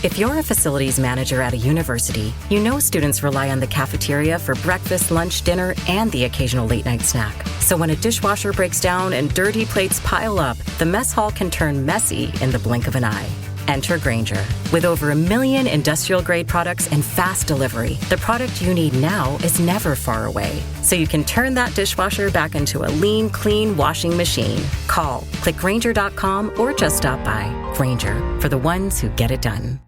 If you're a facilities manager at a university, you know students rely on the cafeteria for breakfast, lunch, dinner, and the occasional late-night snack. So when a dishwasher breaks down and dirty plates pile up, the mess hall can turn messy in the blink of an eye. Enter Grainger. With over 1 million industrial-grade products and fast delivery, the product you need now is never far away. So you can turn that dishwasher back into a lean, clean washing machine. Call, click Grainger.com, or just stop by. Grainger, for the ones who get it done.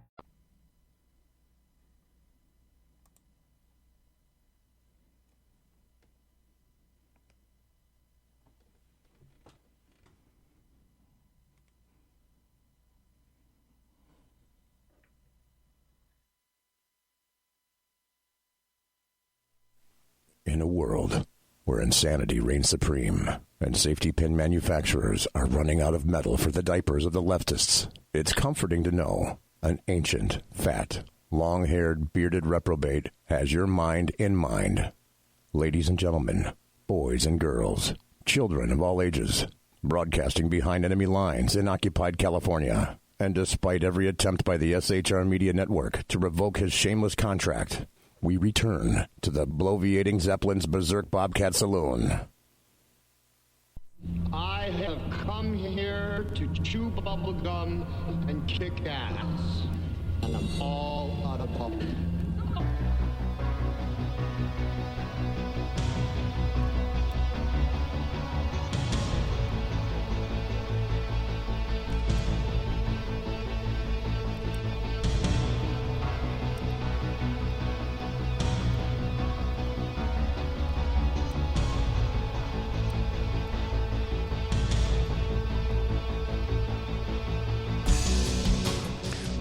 In a world where insanity reigns supreme and safety pin manufacturers are running out of metal for the diapers of the leftists, it's comforting to know an ancient, fat, long-haired, bearded reprobate has your mind in mind. Ladies and gentlemen, boys and girls, children of all ages, broadcasting behind enemy lines in occupied California, and despite every attempt by the SHR Media Network to revoke his shameless contract, we return to the bloviating Zeppelin's Berserk Bobcat Saloon. I have come here to chew bubble gum and kick ass, and I'm all out of bubble.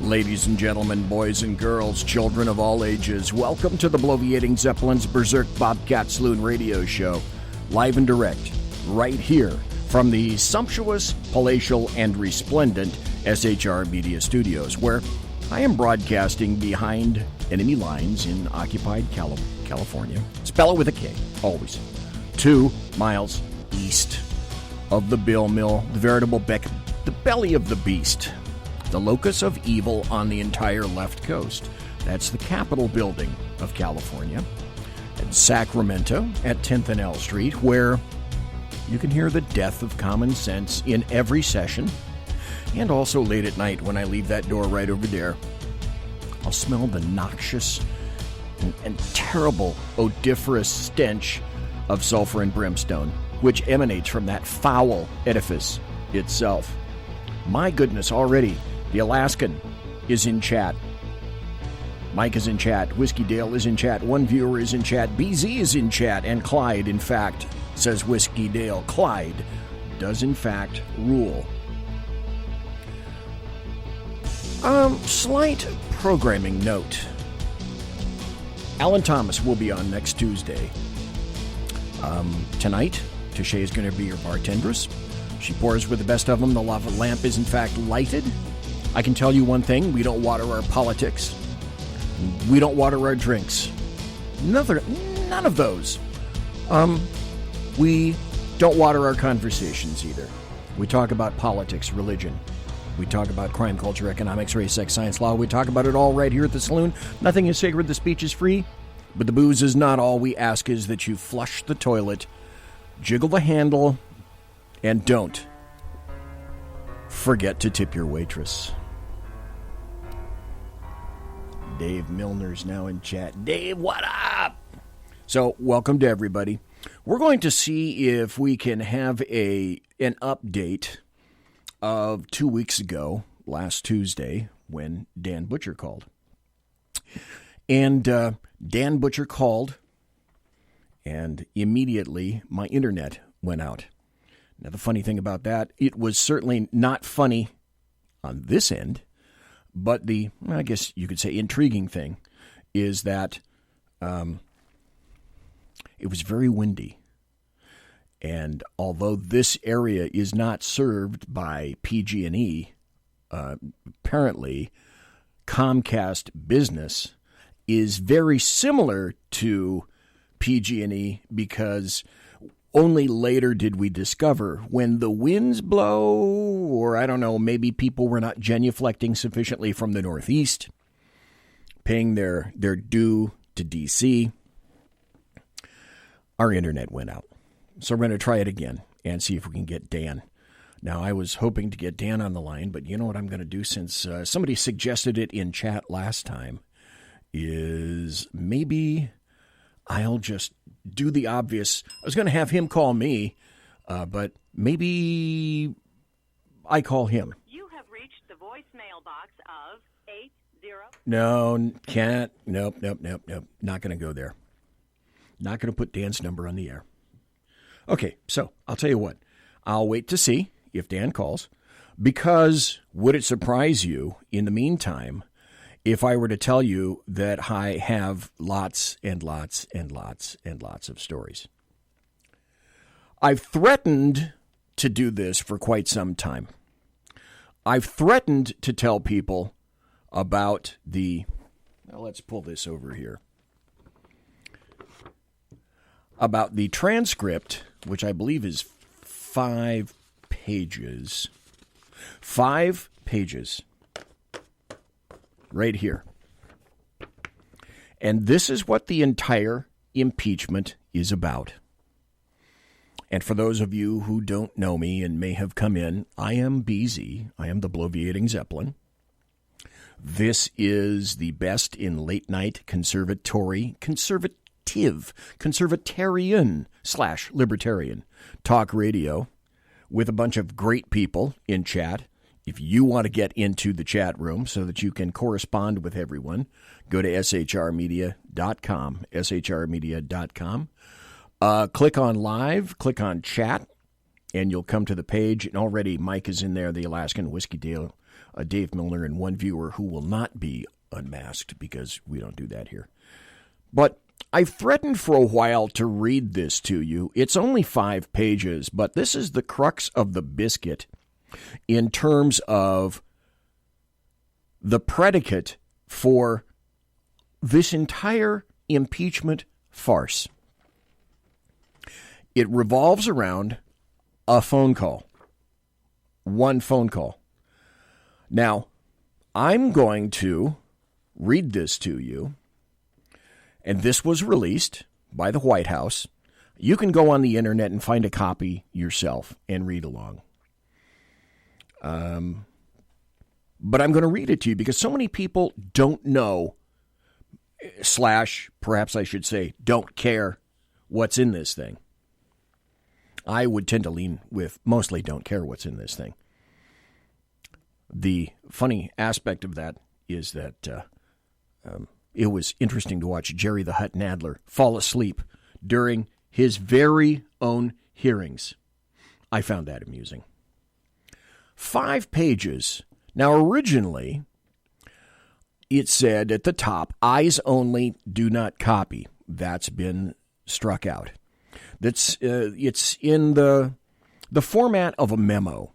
Ladies and gentlemen, boys and girls, children of all ages, welcome to the bloviating Zeppelin's Berserk Bobcat Saloon radio show, live and direct, right here from the sumptuous, palatial, and resplendent SHR Media Studios, where I am broadcasting behind enemy lines in occupied California. Spell it with a K, always. 2 miles east of the Bill Mill, the veritable the belly of the beast. The locus of evil on the entire left coast. That's the Capitol building of California. And Sacramento at 10th and L Street, where you can hear the death of common sense in every session. And also late at night when I leave that door right over there, I'll smell the noxious and terrible odoriferous stench of sulfur and brimstone, which emanates from that foul edifice itself. My goodness, already the Alaskan is in chat. Mike is in chat. Whiskey Dale is in chat. One viewer is in chat. BZ is in chat. And Clyde, in fact, says Whiskey Dale. Clyde does, in fact, rule. Slight programming note. Alan Thomas will be on next Tuesday. Tonight, Touche is going to be your bartendress. She pours with the best of them. The lava lamp is, in fact, lighted. I can tell you one thing. We don't water our politics. We don't water our drinks. None of those. We don't water our conversations either. We talk about politics, religion. We talk about crime, culture, economics, race, sex, science, law. We talk about it all right here at the saloon. Nothing is sacred. The speech is free. But the booze is not all. We ask is that you flush the toilet, jiggle the handle, and don't forget to tip your waitress. Dave Milner's now in chat. Dave, what up? So, welcome to everybody. We're going to see if we can have an update of 2 weeks ago, last Tuesday, when Dan Butcher called. And Dan Butcher called, and immediately my internet went out. Now, the funny thing about that, it was certainly not funny on this end, but I guess you could say intriguing thing is that it was very windy. And although this area is not served by PG&E, apparently Comcast Business is very similar to PG&E because Only later did we discover when the winds blow, or I don't know, maybe people were not genuflecting sufficiently from the Northeast, paying their due to D.C., our internet went out. So we're going to try it again and see if we can get Dan. Now, I was hoping to get Dan on the line, but you know what I'm going to do since somebody suggested it in chat last time is maybe I'll just do the obvious. I was going to have him call me, but maybe I call him. You have reached the voicemail box of 80. No, can't. Nope. Not going to go there. Not going to put Dan's number on the air. Okay, so I'll tell you what. I'll wait to see if Dan calls, because would it surprise you in the meantime if I were to tell you that I have lots and lots and lots and lots of stories? I've threatened to do this for quite some time. I've threatened to tell people about now let's pull this over here, about the transcript, which I believe is 5 pages. 5 pages. Right here. And this is what the entire impeachment is about. And for those of you who don't know me and may have come in, I am BZ. I am the Bloviating Zeppelin. This is the best in late-night conservatarian/libertarian talk radio with a bunch of great people in chat. If you want to get into the chat room so that you can correspond with everyone, go to shrmedia.com, shrmedia.com. Click on live, click on chat, and you'll come to the page. And already Mike is in there, the Alaskan Whiskey Deal, Dave Milner, and one viewer who will not be unmasked because we don't do that here. But I've threatened for a while to read this to you. It's only 5 pages, but this is the crux of the biscuit in terms of the predicate for this entire impeachment farce. It revolves around a phone call. One phone call. Now, I'm going to read this to you, and this was released by the White House. You can go on the internet and find a copy yourself and read along. But I'm going to read it to you because so many people don't know, / perhaps I should say, don't care what's in this thing. I would tend to lean with mostly don't care what's in this thing. The funny aspect of that is that it was interesting to watch Jerry the Hutt Nadler fall asleep during his very own hearings. I found that amusing. 5 pages. Now, originally, it said at the top, eyes only, do not copy. That's been struck out. It's in the format of a memo.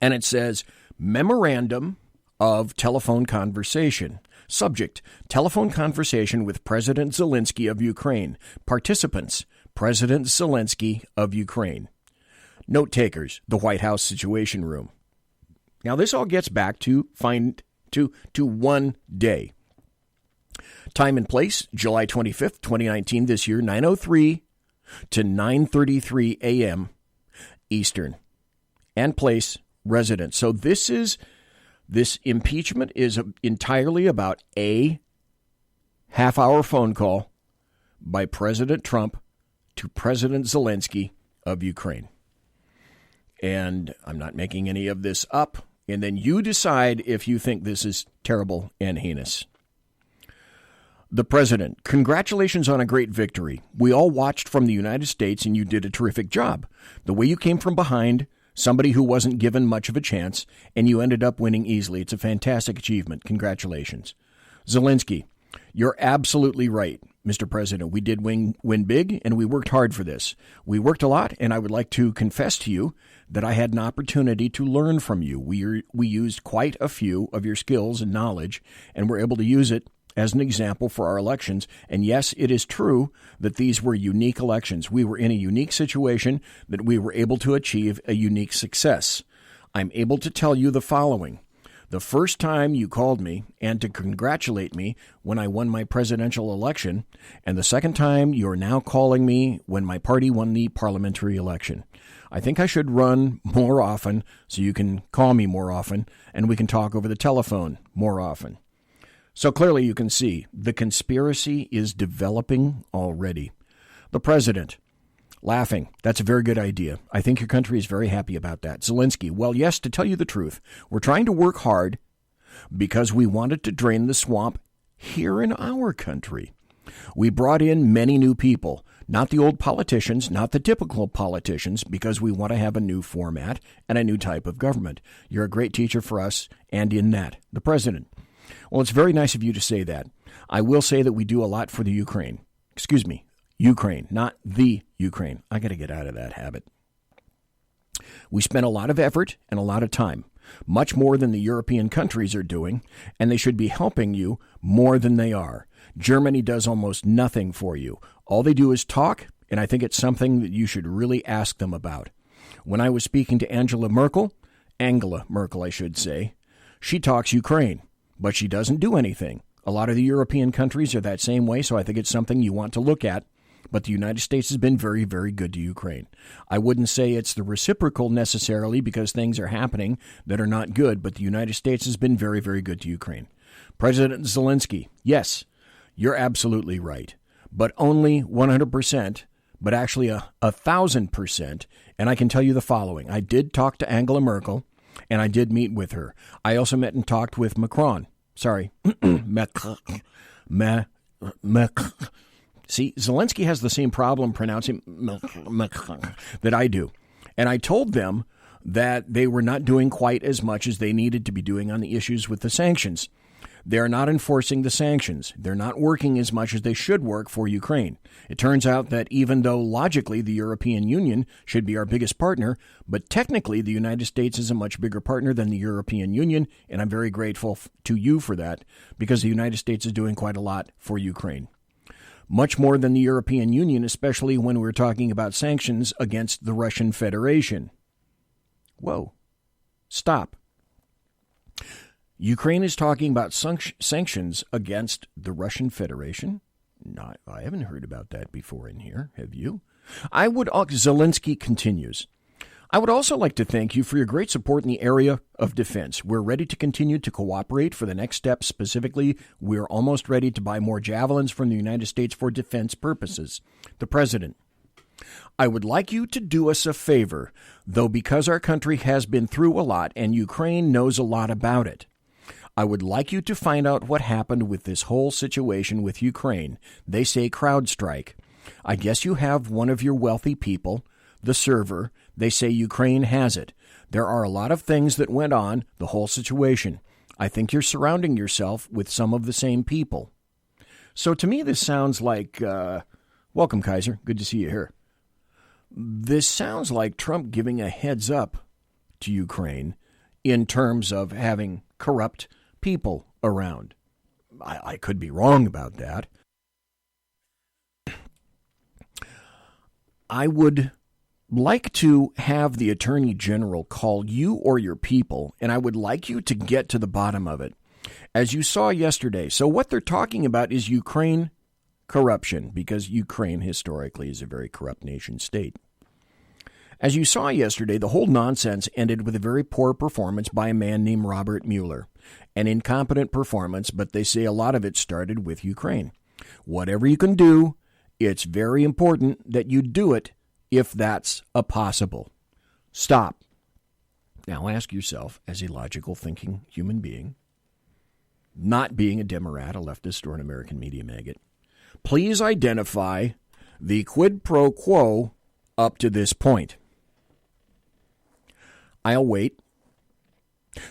And it says, Memorandum of Telephone Conversation. Subject, telephone conversation with President Zelensky of Ukraine. Participants, President Zelensky of Ukraine. Note takers, the White House Situation Room. Now, this all gets back to one day. Time and place, July 25th, 2019, this year, 9:03 to 9:33 a.m. Eastern. And place, resident. So this impeachment is entirely about a half-hour phone call by President Trump to President Zelensky of Ukraine. And I'm not making any of this up. And then you decide if you think this is terrible and heinous. The president, congratulations on a great victory. We all watched from the United States and you did a terrific job. The way you came from behind, somebody who wasn't given much of a chance, and you ended up winning easily. It's a fantastic achievement. Congratulations. Zelensky, you're absolutely right, Mr. President. We did win big, and we worked hard for this. We worked a lot, and I would like to confess to you that I had an opportunity to learn from you. We used quite a few of your skills and knowledge, and were able to use it as an example for our elections. And yes, it is true that these were unique elections. We were in a unique situation that we were able to achieve a unique success. I'm able to tell you the following. The first time you called me and to congratulate me when I won my presidential election, and the second time you're now calling me when my party won the parliamentary election. I think I should run more often so you can call me more often and we can talk over the telephone more often. So clearly you can see the conspiracy is developing already. The president, laughing, that's a very good idea. I think your country is very happy about that. Zelensky, well, yes, to tell you the truth, we're trying to work hard because we wanted to drain the swamp here in our country. We brought in many new people, not the old politicians, not the typical politicians, because we want to have a new format and a new type of government. You're a great teacher for us, and in that, the president. Well, it's very nice of you to say that. I will say that we do a lot for the Ukraine. Excuse me, Ukraine, not the Ukraine. I got to get out of that habit. We spent a lot of effort and a lot of time, much more than the European countries are doing, and they should be helping you more than they are. Germany does almost nothing for you. All they do is talk, and I think it's something that you should really ask them about. When I was speaking to Angela Merkel, I should say, she talks Ukraine, but she doesn't do anything. A lot of the European countries are that same way, so I think it's something you want to look at. But the United States has been very, very good to Ukraine. I wouldn't say it's the reciprocal necessarily because things are happening that are not good, but the United States has been very, very good to Ukraine. President Zelensky, yes, you're absolutely right, but only 100%, but actually 1,000%. And I can tell you the following. I did talk to Angela Merkel, and I did meet with her. I also met and talked with Macron. Sorry, See, Zelensky has the same problem pronouncing that I do. And I told them that they were not doing quite as much as they needed to be doing on the issues with the sanctions. They're not enforcing the sanctions. They're not working as much as they should work for Ukraine. It turns out that even though logically the European Union should be our biggest partner, but technically the United States is a much bigger partner than the European Union, and I'm very grateful to you for that because the United States is doing quite a lot for Ukraine. Much more than the European Union, especially when we're talking about sanctions against the Russian Federation. Whoa. Stop. Ukraine is talking about sanctions against the Russian Federation? No, I haven't heard about that before in here. Have you? Zelensky continues. I would also like to thank you for your great support in the area of defense. We're ready to continue to cooperate for the next step. Specifically, we're almost ready to buy more javelins from the United States for defense purposes. The President. I would like you to do us a favor, though because our country has been through a lot and Ukraine knows a lot about it. I would like you to find out what happened with this whole situation with Ukraine. They say CrowdStrike. I guess you have one of your wealthy people, the server. They say Ukraine has it. There are a lot of things that went on, the whole situation. I think you're surrounding yourself with some of the same people. So to me, this sounds like, welcome, Kaiser. Good to see you here. This sounds like Trump giving a heads up to Ukraine in terms of having corrupt people around. I could be wrong about that. I would like to have the Attorney General call you or your people, and I would like you to get to the bottom of it. As you saw yesterday, so what they're talking about is Ukraine corruption, because Ukraine historically is a very corrupt nation state. As you saw yesterday, the whole nonsense ended with a very poor performance by a man named Robert Mueller. An incompetent performance, but they say a lot of it started with Ukraine. Whatever you can do, it's very important that you do it if that's a possible. Stop. Now ask yourself, as a logical thinking human being, not being a Democrat, a leftist, or an American media maggot, please identify the quid pro quo up to this point. I'll wait.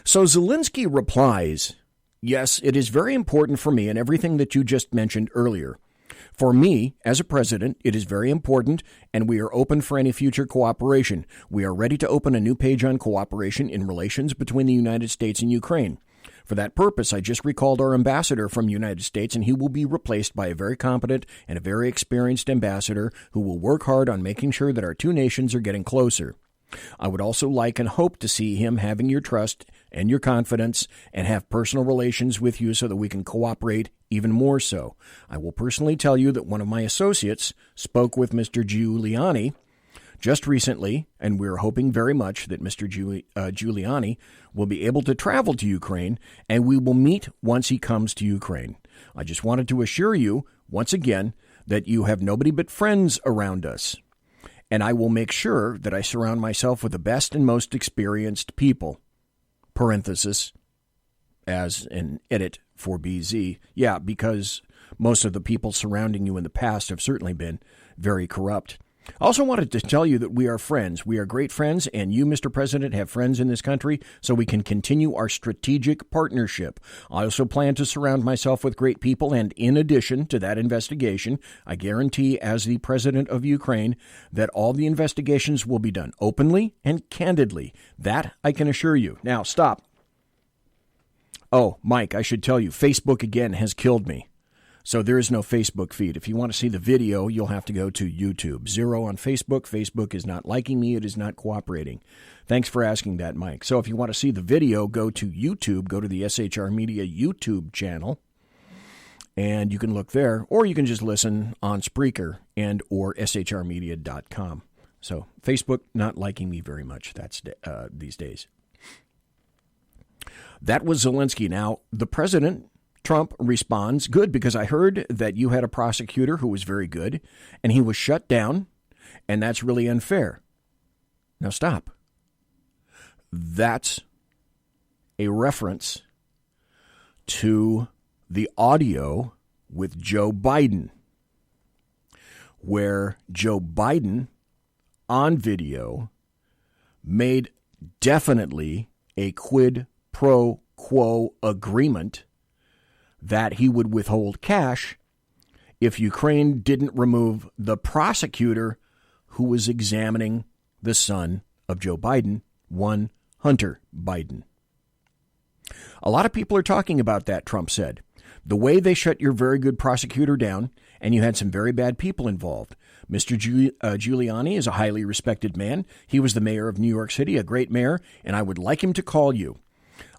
So Zelensky replies, yes, it is very important for me and everything that you just mentioned earlier. For me, as a president, it is very important, and we are open for any future cooperation. We are ready to open a new page on cooperation in relations between the United States and Ukraine. For that purpose, I just recalled our ambassador from the United States, and he will be replaced by a very competent and a very experienced ambassador who will work hard on making sure that our two nations are getting closer. I would also like and hope to see him having your trust and your confidence and have personal relations with you so that we can cooperate even more so. I will personally tell you that one of my associates spoke with Mr. Giuliani just recently, and we're hoping very much that Mr. Giuliani will be able to travel to Ukraine, and we will meet once he comes to Ukraine. I just wanted to assure you, once again, that you have nobody but friends around us, and I will make sure that I surround myself with the best and most experienced people. Parenthesis, as an edit for BZ. Yeah, because most of the people surrounding you in the past have certainly been very corrupt. I also wanted to tell you that we are friends. We are great friends, and you, Mr. President, have friends in this country, so we can continue our strategic partnership. I also plan to surround myself with great people, and in addition to that investigation, I guarantee as the President of Ukraine that all the investigations will be done openly and candidly. That I can assure you. Now, stop. Oh, Mike, I should tell you, Facebook again has killed me. So there is no Facebook feed. If you want to see the video, you'll have to go to YouTube. 0 on Facebook. Facebook is not liking me. It is not cooperating. Thanks for asking that, Mike. So if you want to see the video, go to YouTube. Go to the SHR Media YouTube channel, and you can look there. Or you can just listen on Spreaker and or shrmedia.com. So Facebook not liking me very much. That's these days. That was Zelensky. Now, the president, Trump, responds, good, because I heard that you had a prosecutor who was very good, and he was shut down, and that's really unfair. Now stop. That's a reference to the audio with Joe Biden, where Joe Biden, on video, made definitely a quid pro quo agreement that he would withhold cash if Ukraine didn't remove the prosecutor who was examining the son of Joe Biden, one Hunter Biden. A lot of people are talking about that, Trump said. The way they shut your very good prosecutor down, and you had some very bad people involved. Mr. Giuliani is a highly respected man. He was the mayor of New York City, a great mayor, and I would like him to call you.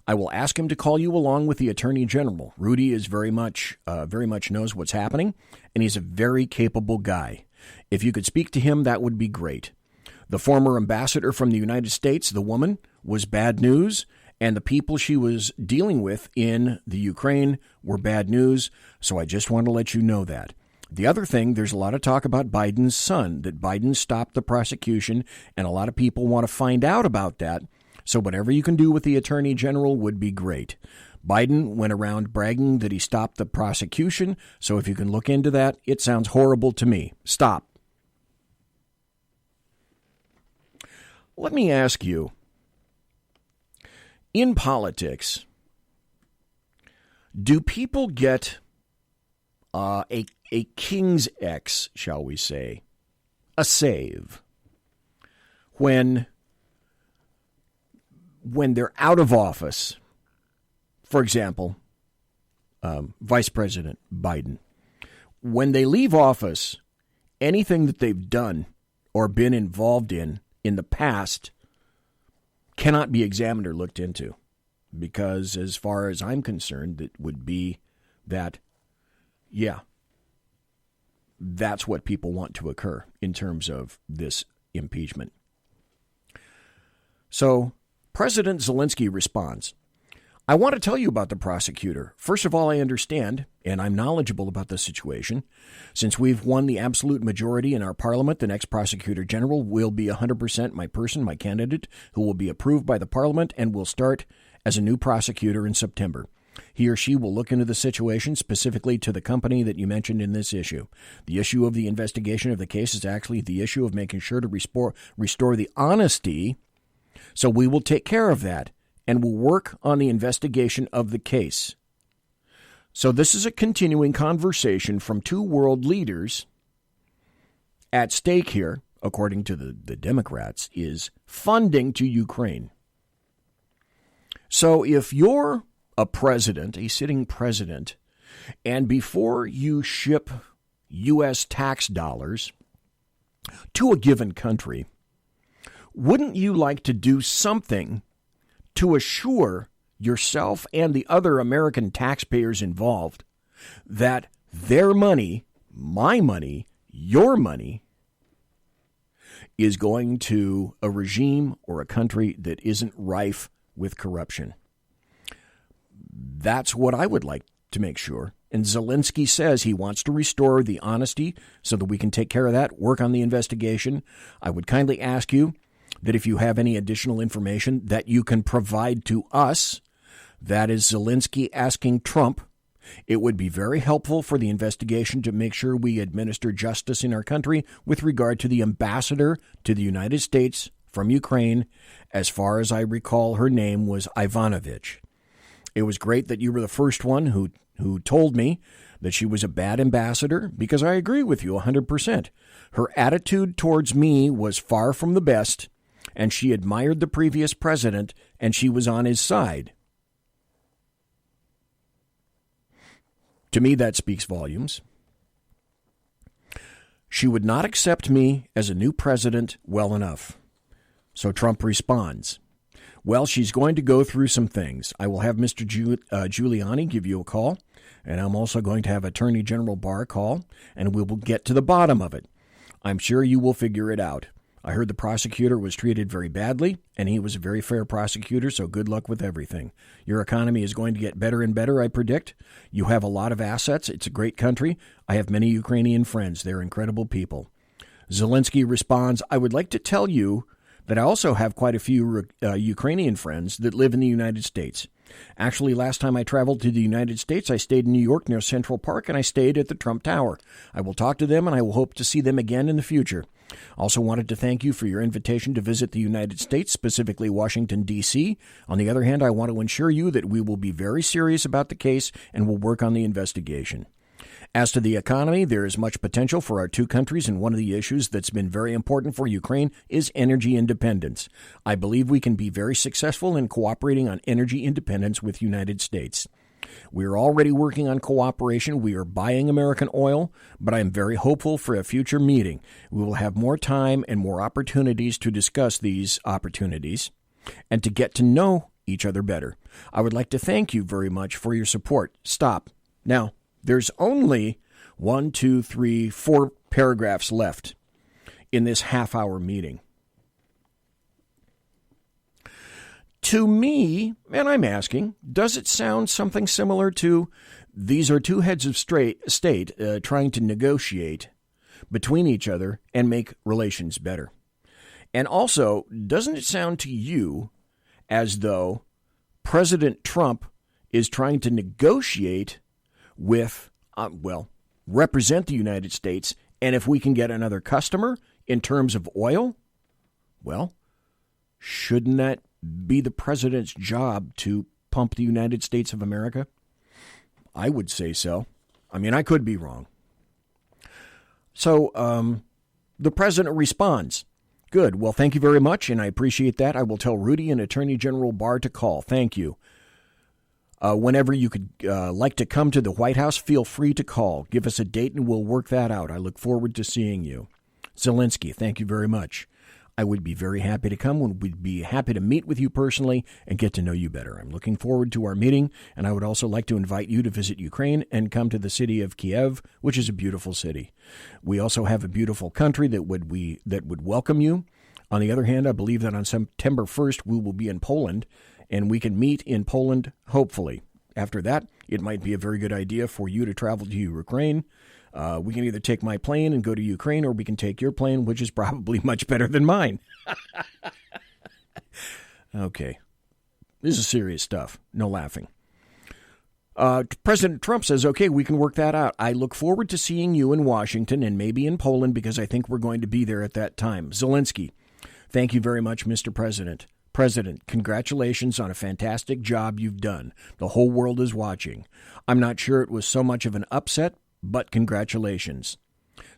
I will ask him to call you along with the Attorney General. Rudy is very much knows what's happening, and he's a very capable guy. If you could speak to him, that would be great. The former ambassador from the United States, the woman, was bad news, and the people she was dealing with in the Ukraine were bad news, so I just want to let you know that. The other thing, there's a lot of talk about Biden's son, that Biden stopped the prosecution, and a lot of people want to find out about that. So whatever you can do with the Attorney General would be great. Biden went around bragging that he stopped the prosecution, so if you can look into that, it sounds horrible to me. Stop. Let me ask you, in politics, do people get a king's X, shall we say, a save, when they're out of office? For example, Vice President Biden, when they leave office, anything that they've done or been involved in the past cannot be examined or looked into, because as far as I'm concerned, it would be that, yeah, that's what people want to occur in terms of this impeachment. So President Zelensky responds, I want to tell you about the prosecutor. First of all, I understand, and I'm knowledgeable about the situation. Since we've won the absolute majority in our parliament, the next prosecutor general will be 100% my person, my candidate, who will be approved by the parliament and will start as a new prosecutor in September. He or she will look into the situation specifically to the company that you mentioned in this issue. The issue of the investigation of the case is actually the issue of making sure to restore the honesty. So we will take care of that, and will work on the investigation of the case. So this is a continuing conversation from two world leaders. At stake here, according to the Democrats, is funding to Ukraine. So if you're a president, a sitting president, and before you ship U.S. tax dollars to a given country, wouldn't you like to do something to assure yourself and the other American taxpayers involved that their money, my money, your money, is going to a regime or a country that isn't rife with corruption? That's what I would like to make sure. And Zelensky says he wants to restore the honesty so that we can take care of that, work on the investigation. I would kindly ask you that if you have any additional information that you can provide to us, that is Zelensky asking Trump. It would be very helpful for the investigation to make sure we administer justice in our country with regard to the ambassador to the United States from Ukraine. As far as I recall, her name was Ivanovich. It was great that you were the first one who told me that she was a bad ambassador, because I agree with you 100%. Her attitude towards me was far from the best, and she admired the previous president, and she was on his side. To me, that speaks volumes. She would not accept me as a new president well enough. So Trump responds, well, she's going to go through some things. I will have Mr. Giuliani give you a call, and I'm also going to have Attorney General Barr call, and we will get to the bottom of it. I'm sure you will figure it out. I heard the prosecutor was treated very badly, and he was a very fair prosecutor, so good luck with everything. Your economy is going to get better and better, I predict. You have a lot of assets. It's a great country. I have many Ukrainian friends. They're incredible people. Zelensky responds, I would like to tell you that I also have quite a few Ukrainian friends that live in the United States. Actually, last time I traveled to the United States, I stayed in New York near Central Park, and I stayed at the Trump Tower. I will talk to them, and I will hope to see them again in the future. Also wanted to thank you for your invitation to visit the United States, specifically Washington, D.C. On the other hand, I want to assure you that we will be very serious about the case and will work on the investigation. As to the economy, there is much potential for our two countries, and one of the issues that's been very important for Ukraine is energy independence. I believe we can be very successful in cooperating on energy independence with the United States. We are already working on cooperation. We are buying American oil, but I am very hopeful for a future meeting. We will have more time and more opportunities to discuss these opportunities and to get to know each other better. I would like to thank you very much for your support. Stop. Now, there's only 4 paragraphs left in this half-hour meeting. To me, and I'm asking, does it sound something similar to these are two heads of state trying to negotiate between each other and make relations better? And also, doesn't it sound to you as though President Trump is trying to negotiate with, represent the United States, and if we can get another customer in terms of oil, well, shouldn't that be the president's job to pump the United States of America? I would say so. I mean, I could be wrong. So the president responds, good, well, thank you very much, and I appreciate that. I will tell Rudy and Attorney General Barr to call. Thank you. Whenever you could like to come to the White House, feel free to call. Give us a date and we'll work that out. I look forward to seeing you. Zelensky, thank you very much. I would be very happy to come. We'd be happy to meet with you personally and get to know you better. I'm looking forward to our meeting, and I would also like to invite you to visit Ukraine and come to the city of Kiev, which is a beautiful city. We also have a beautiful country that would welcome you. On the other hand, I believe that on September 1st, we will be in Poland, and we can meet in Poland, hopefully. After that, it might be a very good idea for you to travel to Ukraine. We can either take my plane and go to Ukraine, or we can take your plane, which is probably much better than mine. Okay. This is serious stuff. No laughing. President Trump says, okay, we can work that out. I look forward to seeing you in Washington and maybe in Poland because I think we're going to be there at that time. Zelensky, thank you very much, Mr. President. President, congratulations on a fantastic job you've done. The whole world is watching. I'm not sure it was so much of an upset, but congratulations.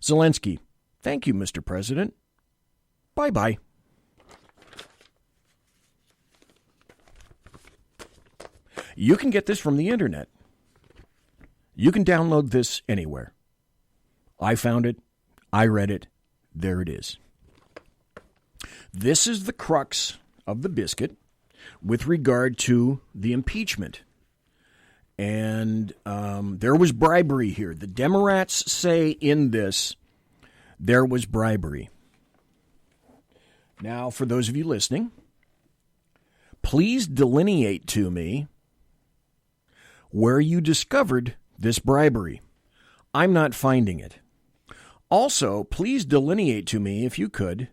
Zelensky, thank you, Mr. President. Bye-bye. You can get this from the internet. You can download this anywhere. I found it. I read it. There it is. This is the crux of the biscuit with regard to the impeachment. And there was bribery here. The Democrats say in this, there was bribery. Now, for those of you listening, please delineate to me where you discovered this bribery. I'm not finding it. Also, please delineate to me, if you could,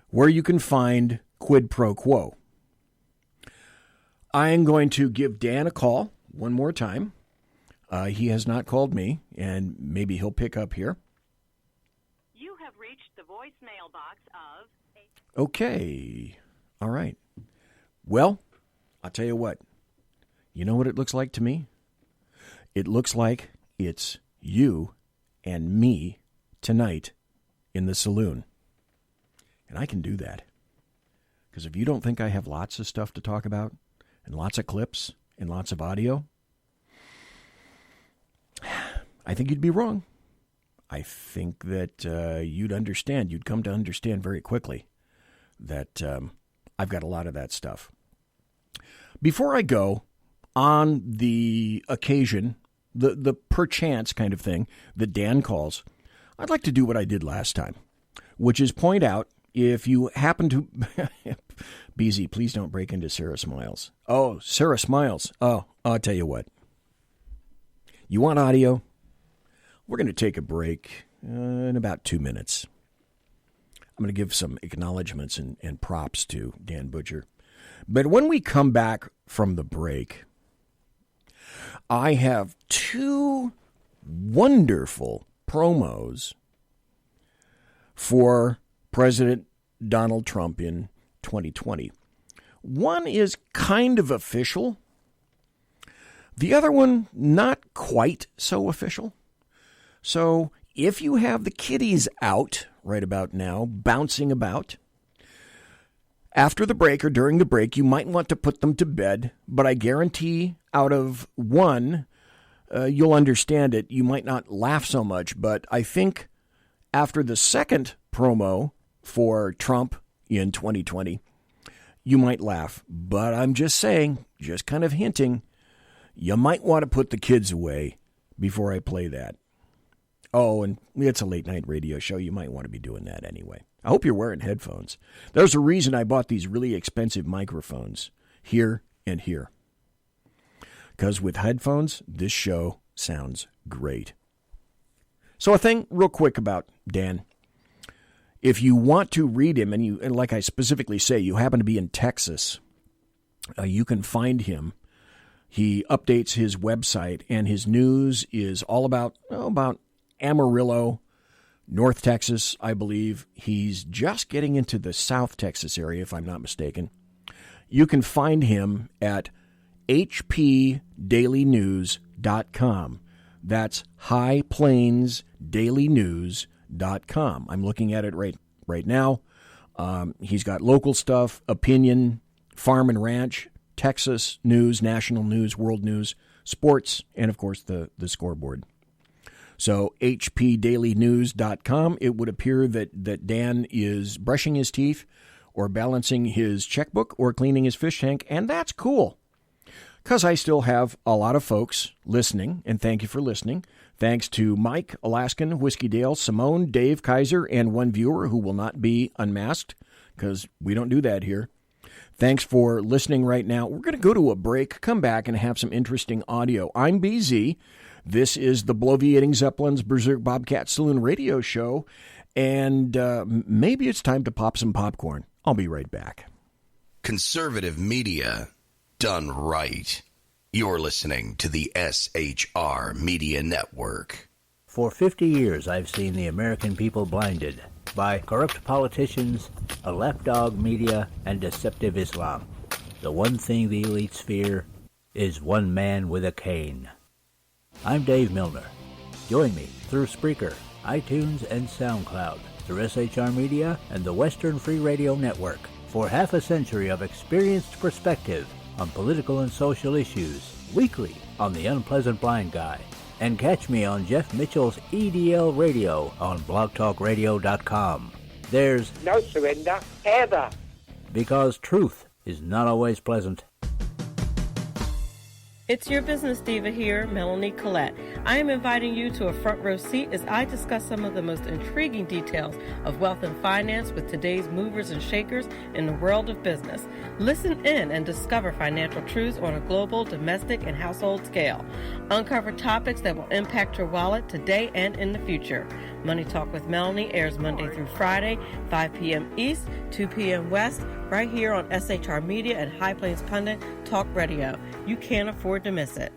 where you can find quid pro quo. I am going to give Dan a call one more time. He has not called me, and maybe he'll pick up here. You have reached the voicemail box of... Okay. All right. Well, I'll tell you what. You know what it looks like to me? It looks like it's you and me tonight in the saloon. And I can do that. Because if you don't think I have lots of stuff to talk about, and lots of clips, and lots of audio, I think you'd be wrong. I think that you'd come to understand very quickly that I've got a lot of that stuff. Before I go, on the occasion, the perchance kind of thing that Dan calls, I'd like to do what I did last time, which is point out if you happen to... BZ, please don't break into Sarah Smiles. Oh, Sarah Smiles. Oh, I'll tell you what. You want audio? We're going to take a break in about 2 minutes. I'm going to give some acknowledgments and props to Dan Butcher. But when we come back from the break, I have 2 wonderful promos for President Donald Trump in 2020. One is kind of official. The other one, not quite so official. So if you have the kiddies out right about now, bouncing about, after the break or during the break, you might want to put them to bed. But I guarantee out of one, you'll understand it. You might not laugh so much, but I think after the second promo for Trump in 2020, you might laugh. But I'm just saying, just kind of hinting, you might want to put the kids away before I play that. Oh, and it's a late night radio show. You might want to be doing that anyway. I hope you're wearing headphones. There's a reason I bought these really expensive microphones here and here. Because with headphones, this show sounds great. So a thing real quick about Dan. If you want to read him, and like I specifically say, you happen to be in Texas, you can find him. He updates his website, and his news is all about Amarillo, North Texas, I believe. He's just getting into the South Texas area, if I'm not mistaken. You can find him at hpdailynews.com. That's highplainsdailynews.com. I'm looking at it right now. He's got local stuff, opinion, farm and ranch, Texas news, national news, world news, sports, and, of course, the scoreboard. So hpdailynews.com. It would appear that Dan is brushing his teeth or balancing his checkbook or cleaning his fish tank, and that's cool. Because I still have a lot of folks listening, and thank you for listening. Thanks to Mike, Alaskan, Whiskey Dale, Simone, Dave, Kaiser, and one viewer who will not be unmasked, because we don't do that here. Thanks for listening right now. We're going to go to a break, come back, and have some interesting audio. I'm BZ. This is the Bloviating Zeppelin's Berserk Bobcat Saloon radio show, and maybe it's time to pop some popcorn. I'll be right back. Conservative media done right. You're listening to the SHR Media Network. For 50 years, I've seen the American people blinded by corrupt politicians, a lapdog media, and deceptive Islam. The one thing the elites fear is one man with a cane. I'm Dave Milner. Join me through Spreaker, iTunes, and SoundCloud, through SHR Media and the Western Free Radio Network, for half a century of experienced perspective on political and social issues. weekly on The Unpleasant Blind Guy. And catch me on Jeff Mitchell's EDL Radio on blogtalkradio.com. There's no surrender, ever. Because truth is not always pleasant. It's your business diva here, Melanie Collette. I am inviting you to a front row seat as I discuss some of the most intriguing details of wealth and finance with today's movers and shakers in the world of business. Listen in and discover financial truths on a global, domestic, and household scale. Uncover topics that will impact your wallet today and in the future. Money Talk with Melanie airs Monday through Friday, 5 p.m. East, 2 p.m. West, right here on SHR Media and High Plains Pundit Talk Radio. You can't afford to miss it.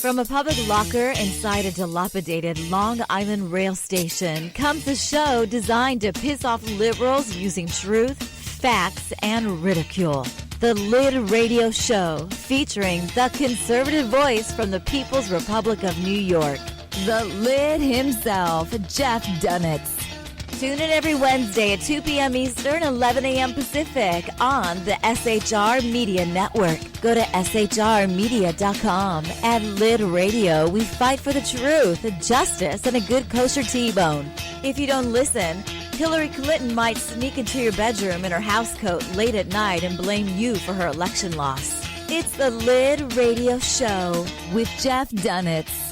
From a public locker inside a dilapidated Long Island rail station comes a show designed to piss off liberals using truth, facts, and ridicule. The Lid Radio Show, featuring the conservative voice from the People's Republic of New York, the Lid himself, Jeff Dunitz. Tune in every Wednesday at 2 p.m. Eastern, 11 a.m. Pacific on the SHR Media Network. Go to shrmedia.com. At Lid Radio, we fight for the truth, justice, and a good kosher T-bone. If you don't listen, Hillary Clinton might sneak into your bedroom in her housecoat late at night and blame you for her election loss. It's the Lid Radio Show with Jeff Dunitz.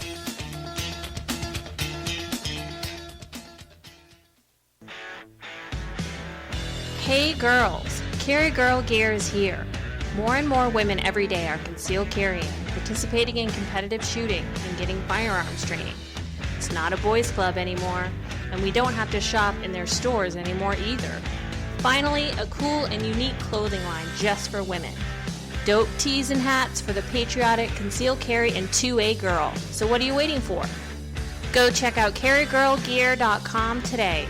Hey girls, Carry Girl Gear is here. More and more women every day are concealed carrying, participating in competitive shooting, and getting firearms training. It's not a boys' club anymore, and we don't have to shop in their stores anymore either. Finally, a cool and unique clothing line just for women. Dope tees and hats for the patriotic concealed carry and 2A girl. So what are you waiting for? Go check out carrygirlgear.com today.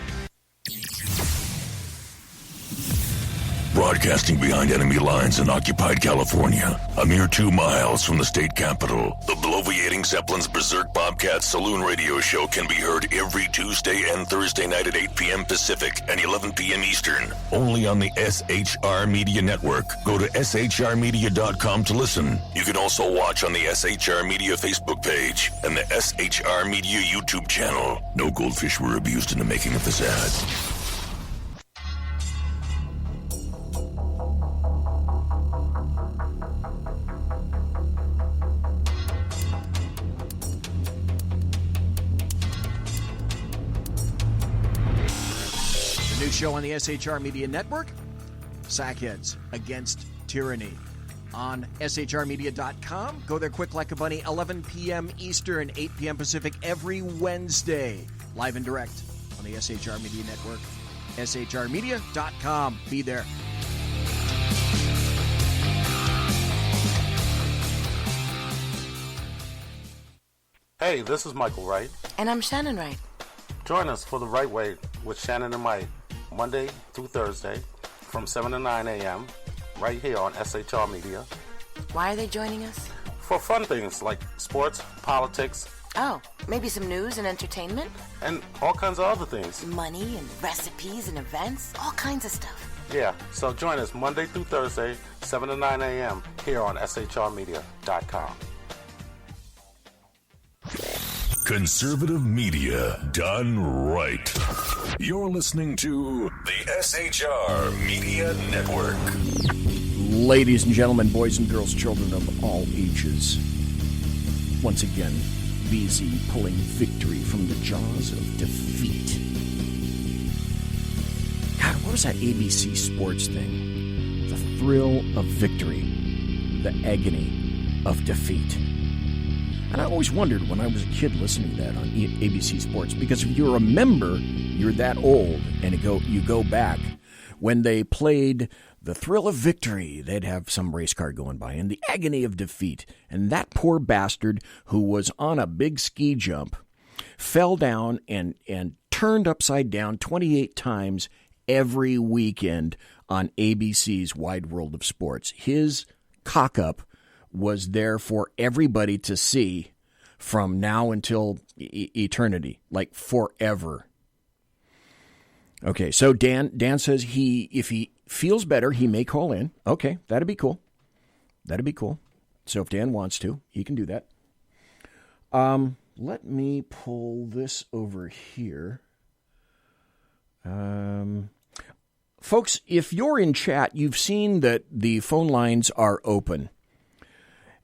Broadcasting behind enemy lines in occupied California, a mere 2 miles from the state capital, the bloviating Zeppelin's Berserk Bobcat Saloon radio show can be heard every Tuesday and Thursday night at 8 p.m. Pacific and 11 p.m. Eastern, only on the SHR Media Network. Go to shrmedia.com to listen. You can also watch on the SHR Media Facebook page and the SHR Media YouTube channel. No goldfish were abused in the making of this ad. New show on the SHR Media Network, Sackheads Against Tyranny, on shrmedia.com. Go there quick like a bunny, 11 p.m. Eastern, 8 p.m. Pacific, every Wednesday, live and direct on the SHR Media Network, shrmedia.com. Be there. Hey, this is Michael Wright. And I'm Shannon Wright. Join us for The Right Way with Shannon and Mike, Monday through Thursday from 7 to 9 a.m. right here on SHR Media. Why are they joining us? For fun things like sports, politics. Oh, maybe some news and entertainment? And all kinds of other things. Money and recipes and events, all kinds of stuff. Yeah, so join us Monday through Thursday, 7 to 9 a.m. here on shrmedia.com. Conservative media done right. You're listening to the SHR Media Network. Ladies and gentlemen, boys and girls, children of all ages, once again, busy pulling victory from the jaws of defeat. God, what was that ABC Sports thing? The thrill of victory, the agony of defeat. And I always wondered when I was a kid listening to that on ABC Sports, because if you remember, you're that old, and you go back, when they played the thrill of victory, they'd have some race car going by, and the agony of defeat. And that poor bastard who was on a big ski jump fell down and turned upside down 28 times every weekend on ABC's Wide World of Sports. His cock-up was there for everybody to see from now until eternity, like forever. Okay, so Dan says if he feels better, he may call in. Okay, that'd be cool. That'd be cool. So if Dan wants to, he can do that. Let me pull this over here. Folks, if you're in chat, you've seen that the phone lines are open.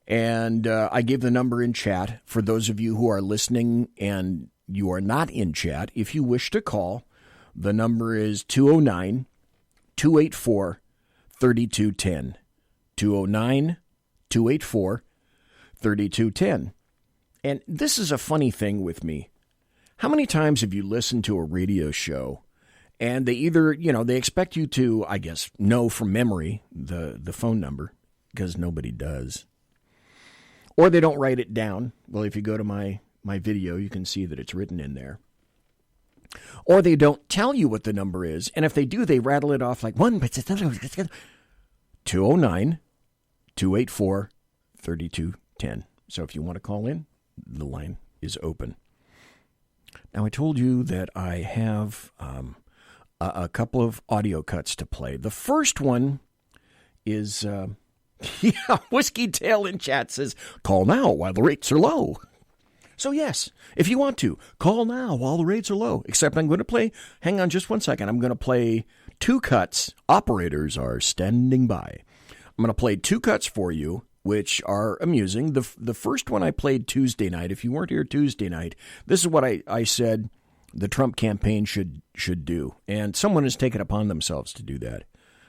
And I gave the number in chat for those of you who are listening and you are not in chat. If you wish to call, the number is 209-284-3210. 209-284-3210. And this is a funny thing with me. How many times have you listened to a radio show and they either, they expect you to, I guess, know from memory the phone number, because nobody does. Or they don't write it down. Well, if you go to my video, you can see that it's written in there. Or they don't tell you what the number is, and if they do, they rattle it off like 209-284-3210. So if you want to call in, the line is open. Now, I told you that I have a couple of audio cuts to play. The first one is, Whiskey Tail in chat says, call now while the rates are low. So yes, if you want to, call now while the rates are low. Except I'm going to play, hang on just 1 second, I'm going to play 2 cuts. Operators are standing by. I'm going to play 2 cuts for you, which are amusing. The first one I played Tuesday night. If you weren't here Tuesday night, this is what I said the Trump campaign should do. And someone has taken upon themselves to do that.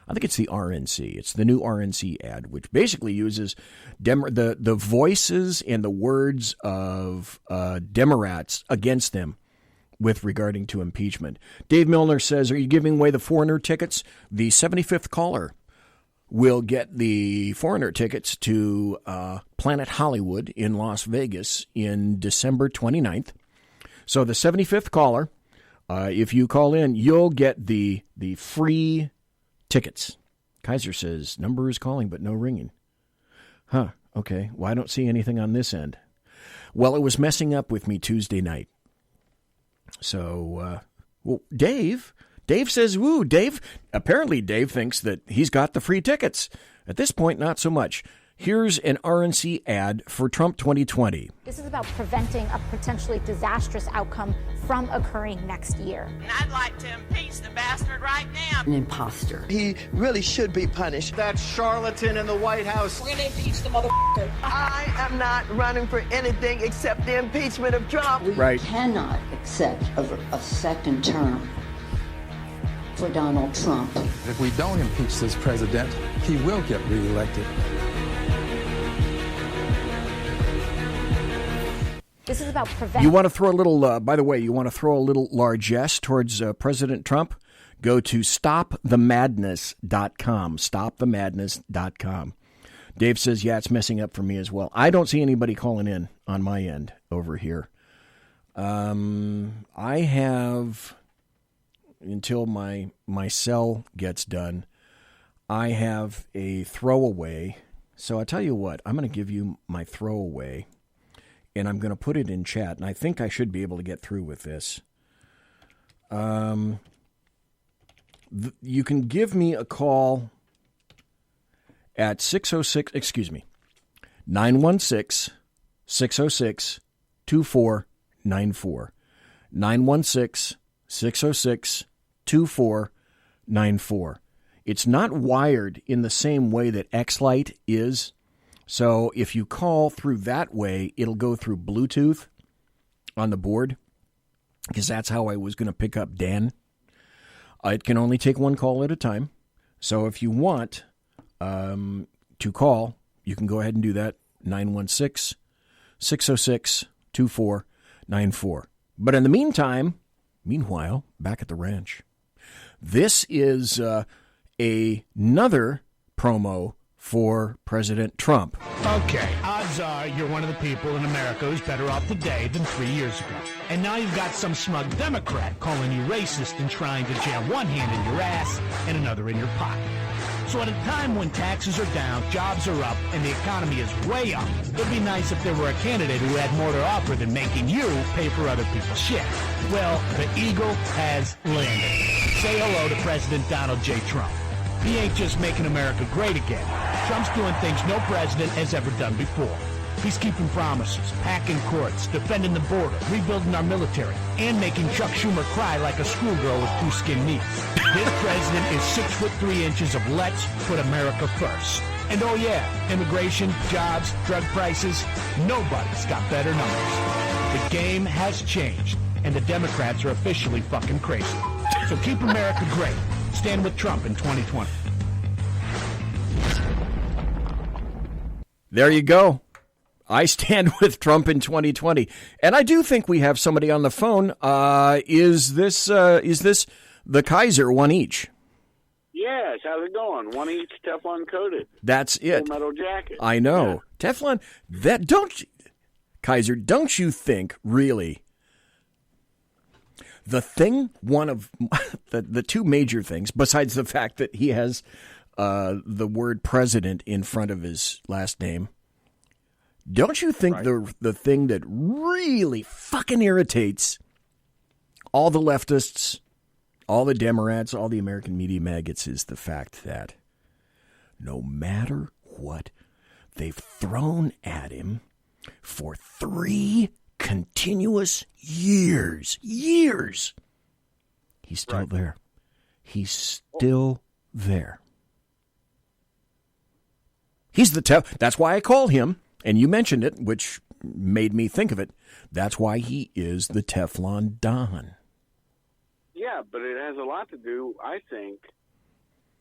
I think it's the RNC. It's the new RNC ad, which basically uses the voices and the words of Democrats against them with regarding to impeachment. Dave Milner says, are you giving away the Foreigner tickets? The 75th caller will get the Foreigner tickets to Planet Hollywood in Las Vegas in December 29th. So the 75th caller, if you call in, you'll get the free tickets. Kaiser says, number is calling but no ringing. Huh, okay. Well, I don't see anything on this end. Well, it was messing up with me Tuesday night. So, Dave says, woo, apparently Dave thinks that he's got the free tickets. At this point, not so much. Here's an RNC ad for Trump 2020. This is about preventing a potentially disastrous outcome from occurring next year. And I'd like to impeach the bastard right now. An imposter. He really should be punished. That charlatan in the White House. We're going to impeach the motherfucker. I am not running for anything except the impeachment of Trump. We cannot accept a second term for Donald Trump. If we don't impeach this president, he will get reelected. This is about preventing. You want to throw a little, by the way, you want to throw a little largesse towards President Trump? Go to stopthemadness.com. Stopthemadness.com. Dave says, yeah, it's messing up for me as well. I don't see anybody calling in on my end over here. I have, until my cell gets done, I have a throwaway. So I tell you what, I'm going to give you my throwaway. And I'm going to put it in chat, and I think I should be able to get through with this. You can give me a call at 916-606-2494. 916-606-2494. It's not wired in the same way that X-Lite is. So if you call through that way, it'll go through Bluetooth on the board, because that's how I was going to pick up Dan. It can only take one call at a time. So if you want to call, you can go ahead and do that, 916-606-2494. But in the meanwhile, back at the ranch, this is another promo for President Trump. Okay, odds are you're one of the people in America who's better off today than 3 years ago. And now you've got some smug Democrat calling you racist and trying to jam one hand in your ass and another in your pocket. So at a time when taxes are down, jobs are up, and the economy is way up, it'd be nice if there were a candidate who had more to offer than making you pay for other people's shit. Well, the eagle has landed. Say hello to President Donald J. Trump. He ain't just making America great again. Trump's doing things no president has ever done before. He's keeping promises, packing courts, defending the border, rebuilding our military, and making Chuck Schumer cry like a schoolgirl with 2 skin knees. This president is 6'3" of let's put America first. And oh yeah, immigration, jobs, drug prices, nobody's got better numbers. The game has changed, and the Democrats are officially fucking crazy. So keep America great. Stand with Trump in 2020. There you go. I stand with Trump in 2020. And I do think we have somebody on the phone. Is this the Kaiser, one each? Yes, how's it going? One each, Teflon coated. That's it. Full metal jacket. I know. Yeah. Teflon, Kaiser, don't you think, really, the thing, one of the 2 major things, besides the fact that he has the word president in front of his last name, don't you think the thing that really fucking irritates all the leftists, all the Democrats, all the American media maggots is the fact that no matter what they've thrown at him for 3 continuous years, he's still there. He's still there. He's that's why I call him, and you mentioned it, which made me think of it. That's why he is the Teflon Don. Yeah, but it has a lot to do, I think,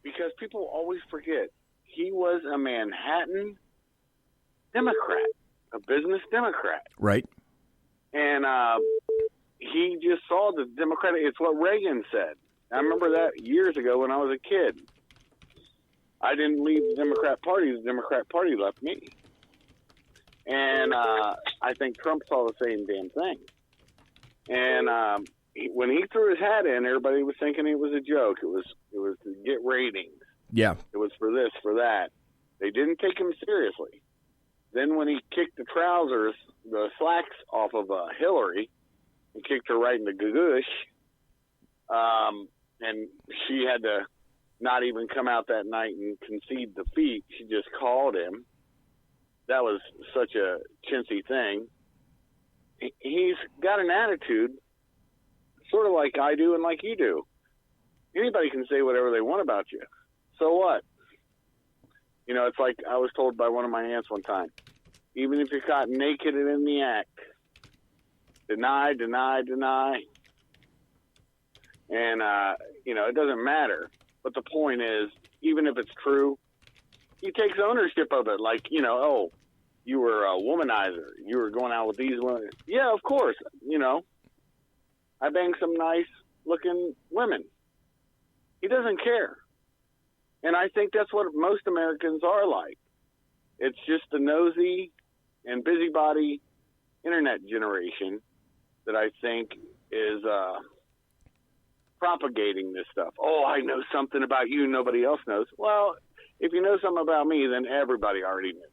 because people always forget he was a Manhattan Democrat, a business Democrat. Right. And he just saw the Democratic, it's what Reagan said. I remember that years ago when I was a kid. I didn't leave the Democrat Party, the Democrat Party left me. And I think Trump saw the same damn thing. And when he threw his hat in, everybody was thinking it was a joke. It was to get ratings. Yeah. It was for this, for that. They didn't take him seriously. Then when he kicked the trousers, the slacks off of Hillary, and kicked her right in the goosh, and she had to not even come out that night and concede defeat. She just called him. That was such a chintzy thing. He's got an attitude sort of like I do and like you do. Anybody can say whatever they want about you. So what? You know, it's like I was told by one of my aunts one time, even if you're caught naked and in the act, deny, deny, deny. And, you know, it doesn't matter. But the point is, even if it's true, he takes ownership of it. Like, you know, oh, you were a womanizer. You were going out with these women. Yeah, of course. You know, I banged some nice-looking women. He doesn't care. And I think that's what most Americans are like. It's just the nosy and busybody internet generation that I think is propagating this stuff. Oh, I know something about you nobody else knows. Well, if you know something about me, then everybody already knew.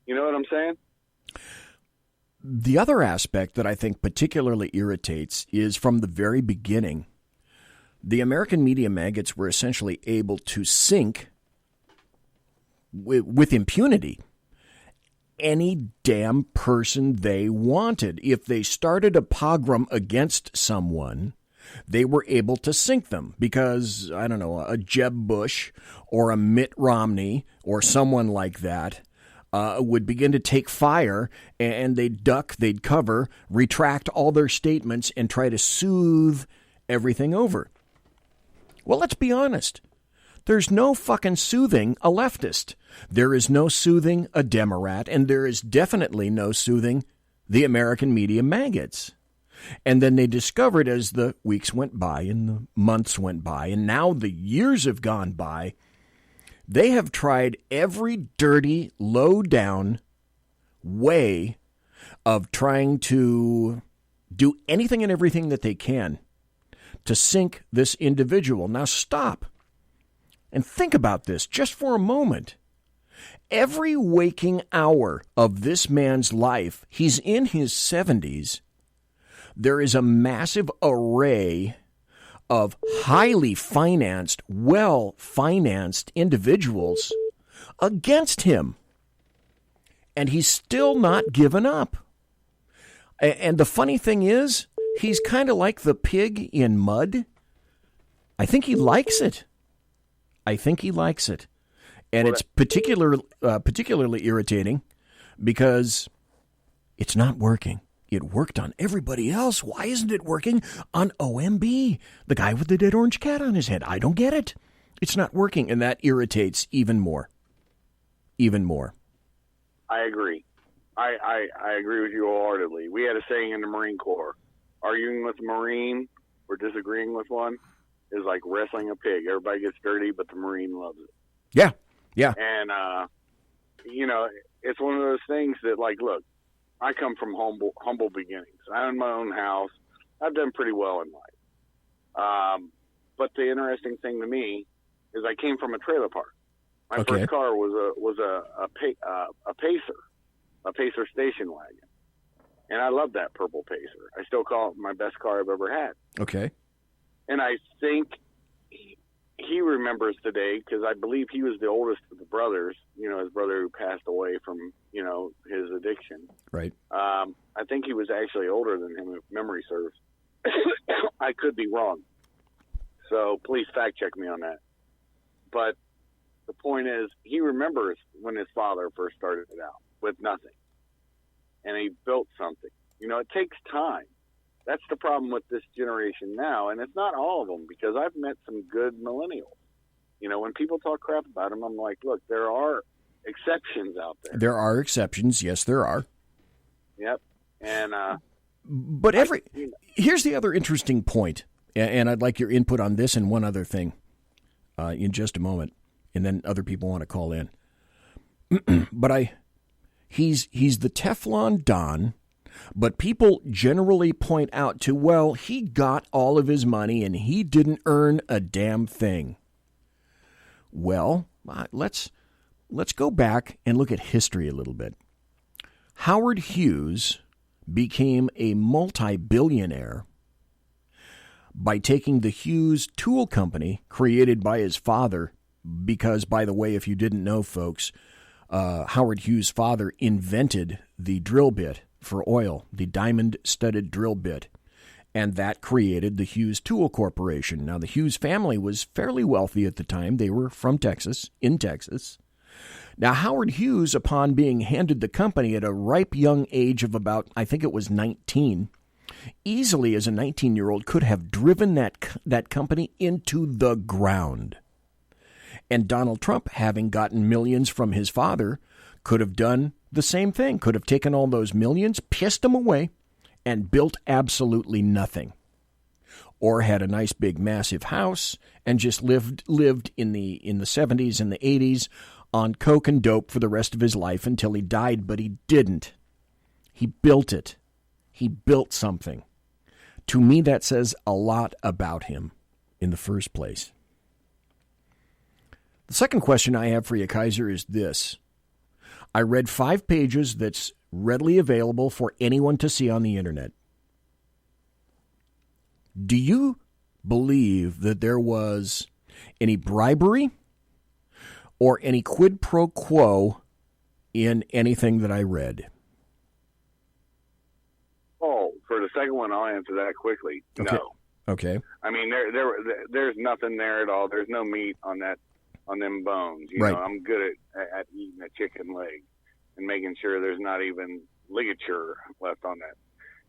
You know what I'm saying? The other aspect that I think particularly irritates is from the very beginning, the American media maggots were essentially able to sink with impunity any damn person they wanted. If they started a pogrom against someone, they were able to sink them because, I don't know, a Jeb Bush or a Mitt Romney or someone like that would begin to take fire, and they'd duck, they'd cover, retract all their statements, and try to soothe everything over. Well, let's be honest. There's no fucking soothing a leftist. There is no soothing a Democrat, and there is definitely no soothing the American media maggots. And then they discovered as the weeks went by and the months went by, and now the years have gone by, they have tried every dirty, low-down way of trying to do anything and everything that they can to sink this individual. Now stop and think about this just for a moment. Every waking hour of this man's life, he's in his 70s, there is a massive array of highly financed, well-financed individuals against him. And he's still not given up. And the funny thing is, he's kind of like the pig in mud. I think he likes it. And it's particularly irritating because it's not working. It worked on everybody else. Why isn't it working on OMB, the guy with the dead orange cat on his head? I don't get it. It's not working, and that irritates even more. I agree. I agree with you wholeheartedly. We had a saying in the Marine Corps, arguing with a Marine or disagreeing with one is like wrestling a pig. Everybody gets dirty, but the Marine loves it. Yeah. And, it's one of those things that, like, look, I come from humble beginnings. I own my own house. I've done pretty well in life. But the interesting thing to me is I came from a trailer park. My first car was a Pacer station wagon. And I love that purple Pacer. I still call it my best car I've ever had. Okay. And I think he remembers today because I believe he was the oldest of the brothers, his brother who passed away from, his addiction. Right. I think he was actually older than him, if memory serves. I could be wrong. So please fact check me on that. But the point is, he remembers when his father first started out with nothing. And he built something. It takes time. That's the problem with this generation now, and it's not all of them, because I've met some good millennials. When people talk crap about them, I'm like, look, there are exceptions out there. There are exceptions. Yes, there are. Yep. And but here's the other interesting point, and I'd like your input on this and one other thing in just a moment, and then other people want to call in. But he's the Teflon Don. But people generally point out to, well, he got all of his money and he didn't earn a damn thing. Well, let's go back and look at history a little bit. Howard Hughes became a multi-billionaire by taking the Hughes Tool Company created by his father, because, by the way, if you didn't know, folks, Howard Hughes' father invented the drill bit for oil, the diamond-studded drill bit, and that created the Hughes Tool Corporation. Now, the Hughes family was fairly wealthy at the time. They were from Texas, in Texas. Now, Howard Hughes, upon being handed the company at a ripe young age of about, I think it was 19, easily as a 19-year-old could have driven that company into the ground. And Donald Trump, having gotten millions from his father, could have done the same thing, could have taken all those millions, pissed them away, and built absolutely nothing. Or had a nice big massive house and just lived in the 70s and the 80s on coke and dope for the rest of his life until he died, but he didn't. He built it. He built something. To me, that says a lot about him in the first place. The second question I have for you, Kaiser, is this. I read 5 pages that's readily available for anyone to see on the internet. Do you believe that there was any bribery or any quid pro quo in anything that I read? Oh, for the second one, I'll answer that quickly. Okay. No. Okay. I mean, there's nothing there at all. There's no meat on them bones. Right. I'm good at eating a chicken leg and making sure there's not even ligature left on that.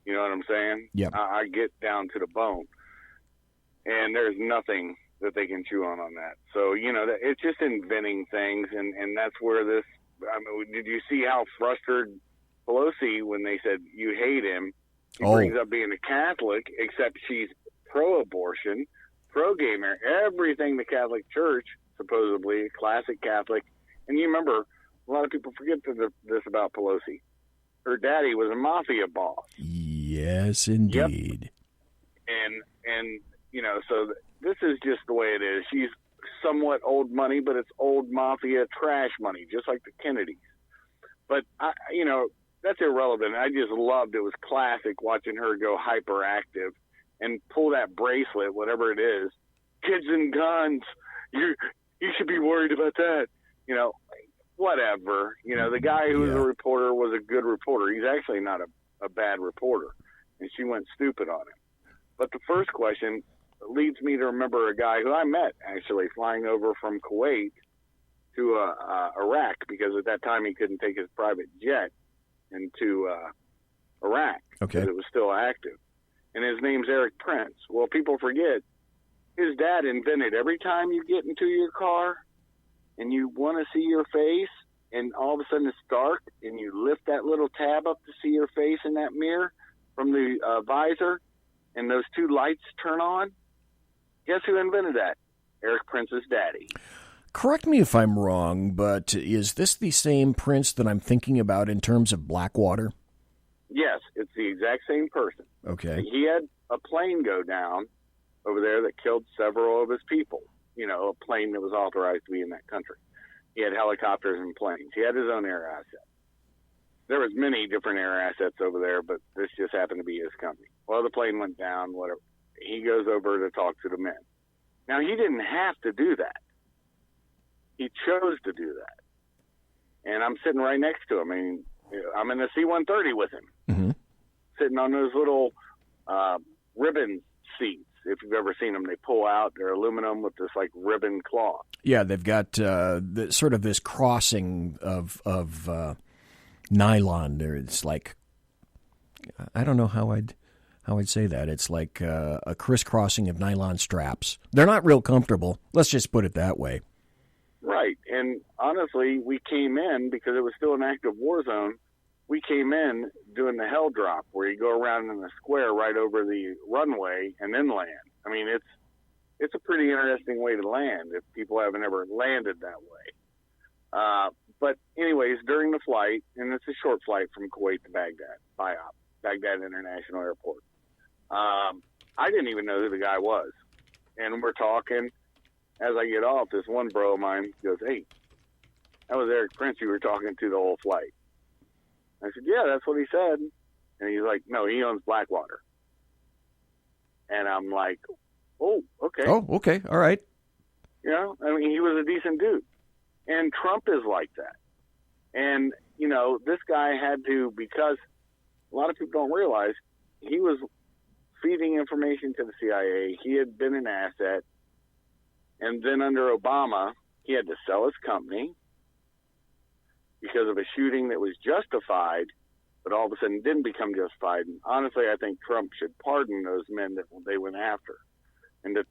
You know what I'm saying? Yeah. I get down to the bone, and there's nothing that they can chew on that. So, it's just inventing things, and that's where this, did you see how frustrated Pelosi, when they said you hate him, he brings up being a Catholic, except she's pro-abortion, pro-gamer, everything the Catholic Church, supposedly, classic Catholic. And you remember, a lot of people forget this about Pelosi. Her daddy was a mafia boss. Yes, indeed. Yep. And so this is just the way it is. She's somewhat old money, but it's old mafia trash money, just like the Kennedys. But, that's irrelevant. I just loved it. It was classic watching her go hyperactive and pull that bracelet, whatever it is. Kids and guns. You should be worried about that. You know, whatever. You know, the guy who was a reporter was a good reporter. He's actually not a bad reporter. And she went stupid on him. But the first question leads me to remember a guy who I met, actually, flying over from Kuwait to Iraq, because at that time he couldn't take his private jet into Iraq because it was still active. And his name's Eric Prince. Well, people forget, his dad invented every time you get into your car and you want to see your face and all of a sudden it's dark and you lift that little tab up to see your face in that mirror from the visor and those two lights turn on. Guess who invented that? Eric Prince's daddy. Correct me if I'm wrong, but is this the same Prince that I'm thinking about in terms of Blackwater? Yes, it's the exact same person. Okay. He had a plane go down over there that killed several of his people. You know, a plane that was authorized to be in that country. He had helicopters and planes. He had his own air assets. There was many different air assets over there, but this just happened to be his company. Well, the plane went down, whatever. He goes over to talk to the men. Now, he didn't have to do that. He chose to do that. And I'm sitting right next to him. I mean, I'm in the C-130 with him, sitting on those little ribbon seats. If you've ever seen them, they pull out. They're aluminum with this, like, ribbon cloth. Yeah, they've got sort of this crossing of nylon there. It's like, I don't know how I'd say that. It's like a crisscrossing of nylon straps. They're not real comfortable. Let's just put it that way. Right. And honestly, we came in, because it was still an active war zone, we came in doing the hell drop, where you go around in the square right over the runway and then land. I mean, it's a pretty interesting way to land if people haven't ever landed that way. But anyways, during the flight, and it's a short flight from Kuwait to Baghdad, Baghdad International Airport, I didn't even know who the guy was. And we're talking. As I get off, this one bro of mine goes, "Hey, that was Eric Prince you were talking to the whole flight." I said, "Yeah, that's what he said." And he's like, "No, he owns Blackwater." And I'm like, "Oh, okay." Oh, okay. All right. You know, I mean, he was a decent dude. And Trump is like that. And, you know, this guy had to, because a lot of people don't realize, he was feeding information to the CIA. He had been an asset. And then under Obama, he had to sell his company because of a shooting that was justified, but all of a sudden didn't become justified. And honestly, I think Trump should pardon those men that they went after in the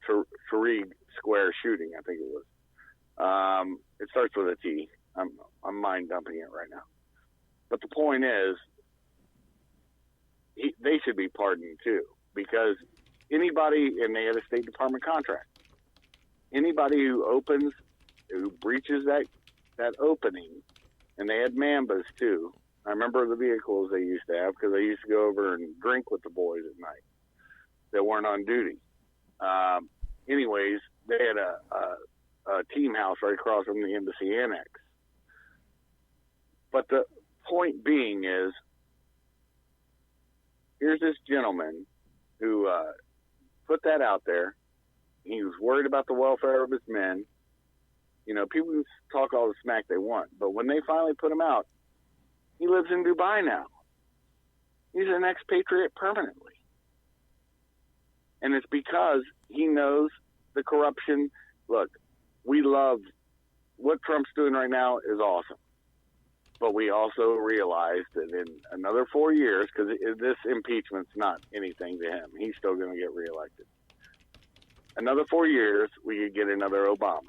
Tahrir Square shooting, I think it was. It starts with a T. I'm mind dumping it right now. But the point is, they should be pardoned too, because anybody, and they had a State Department contract, anybody who breaches that opening, and they had Mambas too. I remember the vehicles they used to have, because they used to go over and drink with the boys at night that weren't on duty. Anyways, they had a team house right across from the embassy annex. But the point being is, here's this gentleman who put that out there. He was worried about the welfare of his men. You know, people can talk all the smack they want, but when they finally put him out, he lives in Dubai now. He's an expatriate permanently. And it's because he knows the corruption. Look, we love what Trump's doing right now is awesome. But we also realize that in another 4 years, because this impeachment's not anything to him, he's still going to get reelected. Another 4 years, we could get another Obama.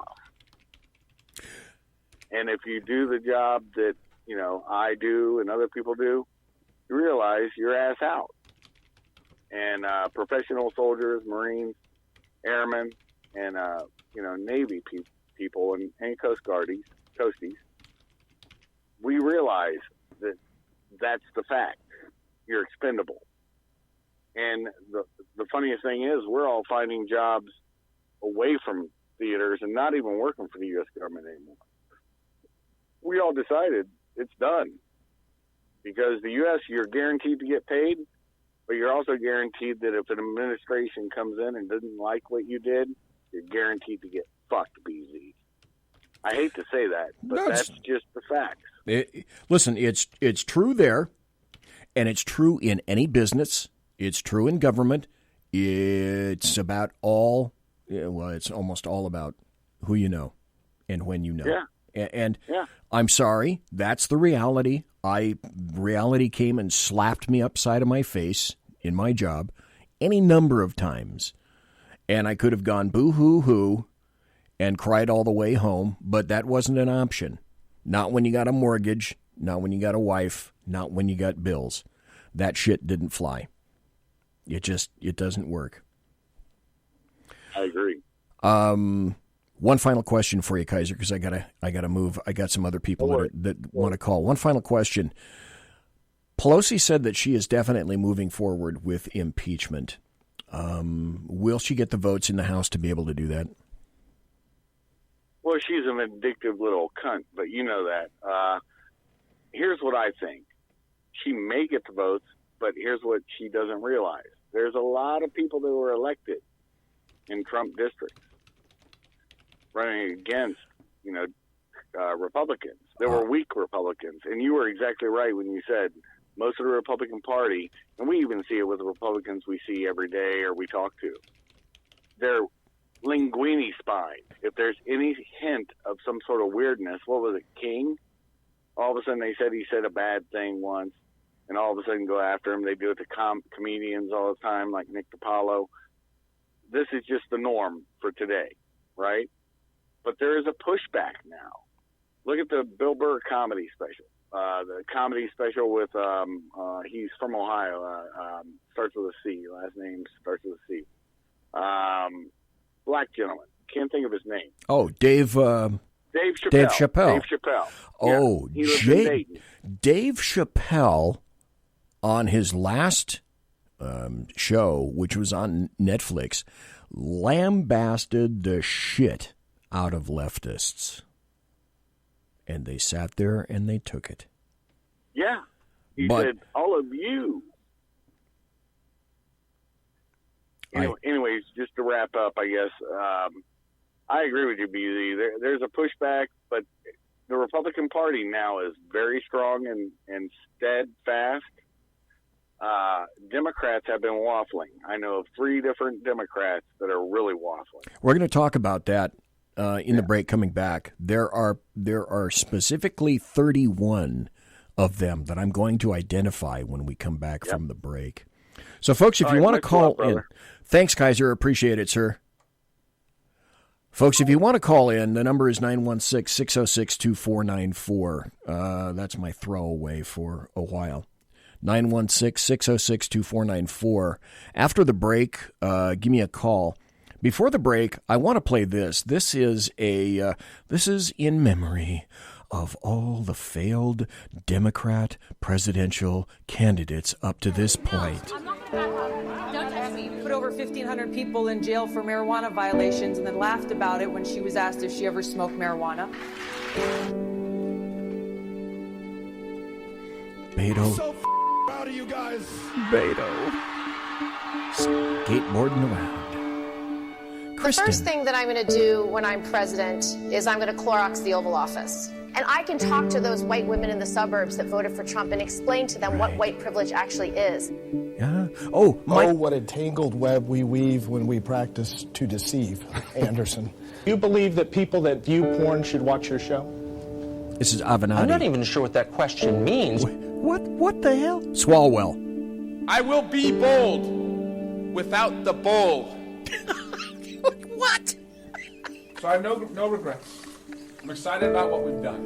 And if you do the job that, you know, I do and other people do, you realize you're ass out. And professional soldiers, Marines, airmen, and, you know, Navy people and Coast Guardies, Coasties, we realize that that's the fact. You're expendable. And the funniest thing is, we're all finding jobs away from theaters and not even working for the U.S. government anymore. We all decided it's done. Because the U.S., you're guaranteed to get paid, but you're also guaranteed that if an administration comes in and doesn't like what you did, you're guaranteed to get fucked, BZ. I hate to say that, but that's just the facts. Listen, it's true there, and it's true in any business. It's true in government. It's about it's almost all about who you know and when you know. Yeah. And I'm sorry, that's the reality. Reality came and slapped me upside of my face in my job any number of times. And I could have gone boo-hoo-hoo and cried all the way home, but that wasn't an option. Not when you got a mortgage, not when you got a wife, not when you got bills. That shit didn't fly. It doesn't work. I agree. One final question for you, Kaiser, because I gotta move. I got some other people that want to call. One final question. Pelosi said that she is definitely moving forward with impeachment. Will she get the votes in the House to be able to do that? Well, she's a vindictive little cunt, but you know that. Here's what I think. She may get the votes, but here's what she doesn't realize. There's a lot of people that were elected in Trump districts running against, Republicans. There were weak Republicans, and you were exactly right when you said most of the Republican Party, and we even see it with the Republicans we see every day or we talk to, they're linguini spine. If there's any hint of some sort of weirdness, what was it, King? All of a sudden they said he said a bad thing once, and all of a sudden go after him. They do it to comedians all the time, like Nick DiPaolo. This is just the norm for today, right? But there is a pushback now. Look at the Bill Burr comedy special. The comedy special with, he's from Ohio, starts with a C, last name starts with a C. Black gentleman. Can't think of his name. Oh, Dave Chappelle. Dave Chappelle. Oh, yeah, Dave Chappelle on his last show, which was on Netflix, lambasted the shit out of leftists. And they sat there and they took it. Yeah. He said, all of you. Anyways, just to wrap up, I guess, I agree with you, BZ. There's a pushback, but the Republican Party now is very strong and steadfast. Democrats have been waffling. I know of 3 different Democrats that are really waffling. We're going to talk about that in the break coming back. There are specifically 31 of them that I'm going to identify when we come back from the break. So, folks, if you want to call in, thanks, Kaiser. Appreciate it, sir. Folks, if you want to call in, the number is 916-606-2494. That's my throwaway for a while. 916-606-2494. After the break, give me a call. Before the break, I want to play this. This is in memory of all the failed Democrat presidential candidates up to this point. Don't touch me. Put over 1,500 people in jail for marijuana violations and then laughed about it when she was asked if she ever smoked marijuana. Beto. I'm so proud of you guys. Beto. Skateboarding around. Kristen. The first thing that I'm going to do when I'm president is I'm going to Clorox the Oval Office. And I can talk to those white women in the suburbs that voted for Trump and explain to them what white privilege actually is. Yeah. Oh, what a tangled web we weave when we practice to deceive, Anderson. You believe that people that view porn should watch your show? This is Avenatti. I'm not even sure what that question means. What the hell? Swalwell. I will be bold without the bold. What? So I have no regrets. I'm excited about what we've done.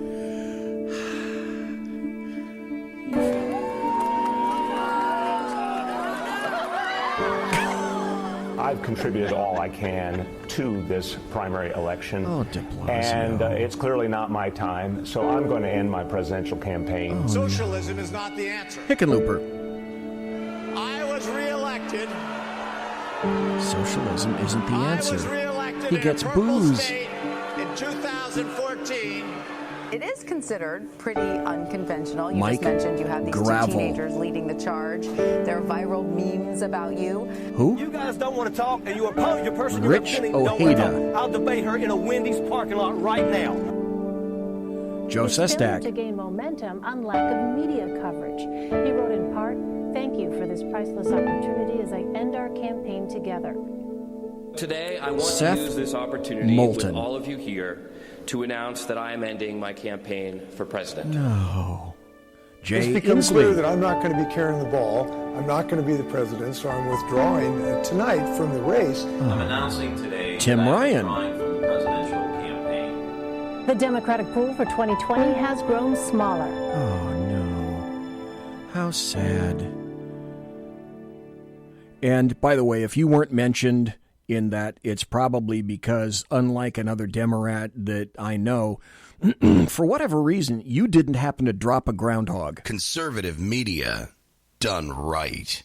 I've contributed all I can to this primary election. Oh, de Blasio. And it's clearly not my time, so I'm going to end my presidential campaign. Socialism is not the answer. Hickenlooper. I was reelected. Socialism isn't the answer. I was reelected he gets booze. State in 2014 It is considered pretty unconventional. You Mike just mentioned you have these Gravel. two teenagers leading the charge. There are viral memes about you. Who? You guys don't want to talk, and you oppose your person you're Rich representing don't want to Ojeda. talk. I'll debate her in a Wendy's parking lot right now. Joe Sestak. To gain momentum on lack of media coverage. He wrote in part, "Thank you for this priceless opportunity as I end our campaign together." Today, I want Seth to use this opportunity Moulton. with all of you here to announce that I am ending my campaign for president. No. Jay It's become clear Inslee. that I'm not going to be carrying the ball. I'm not going to be the president, so I'm withdrawing tonight from the race. I'm announcing today Tim that I'm Ryan. withdrawing from the presidential campaign. The Democratic pool for 2020 has grown smaller. Oh, no. How sad. And, by the way, if you weren't mentioned in that, it's probably because, unlike another Democrat that I know, for whatever reason, you didn't happen to drop a groundhog. Conservative media done right.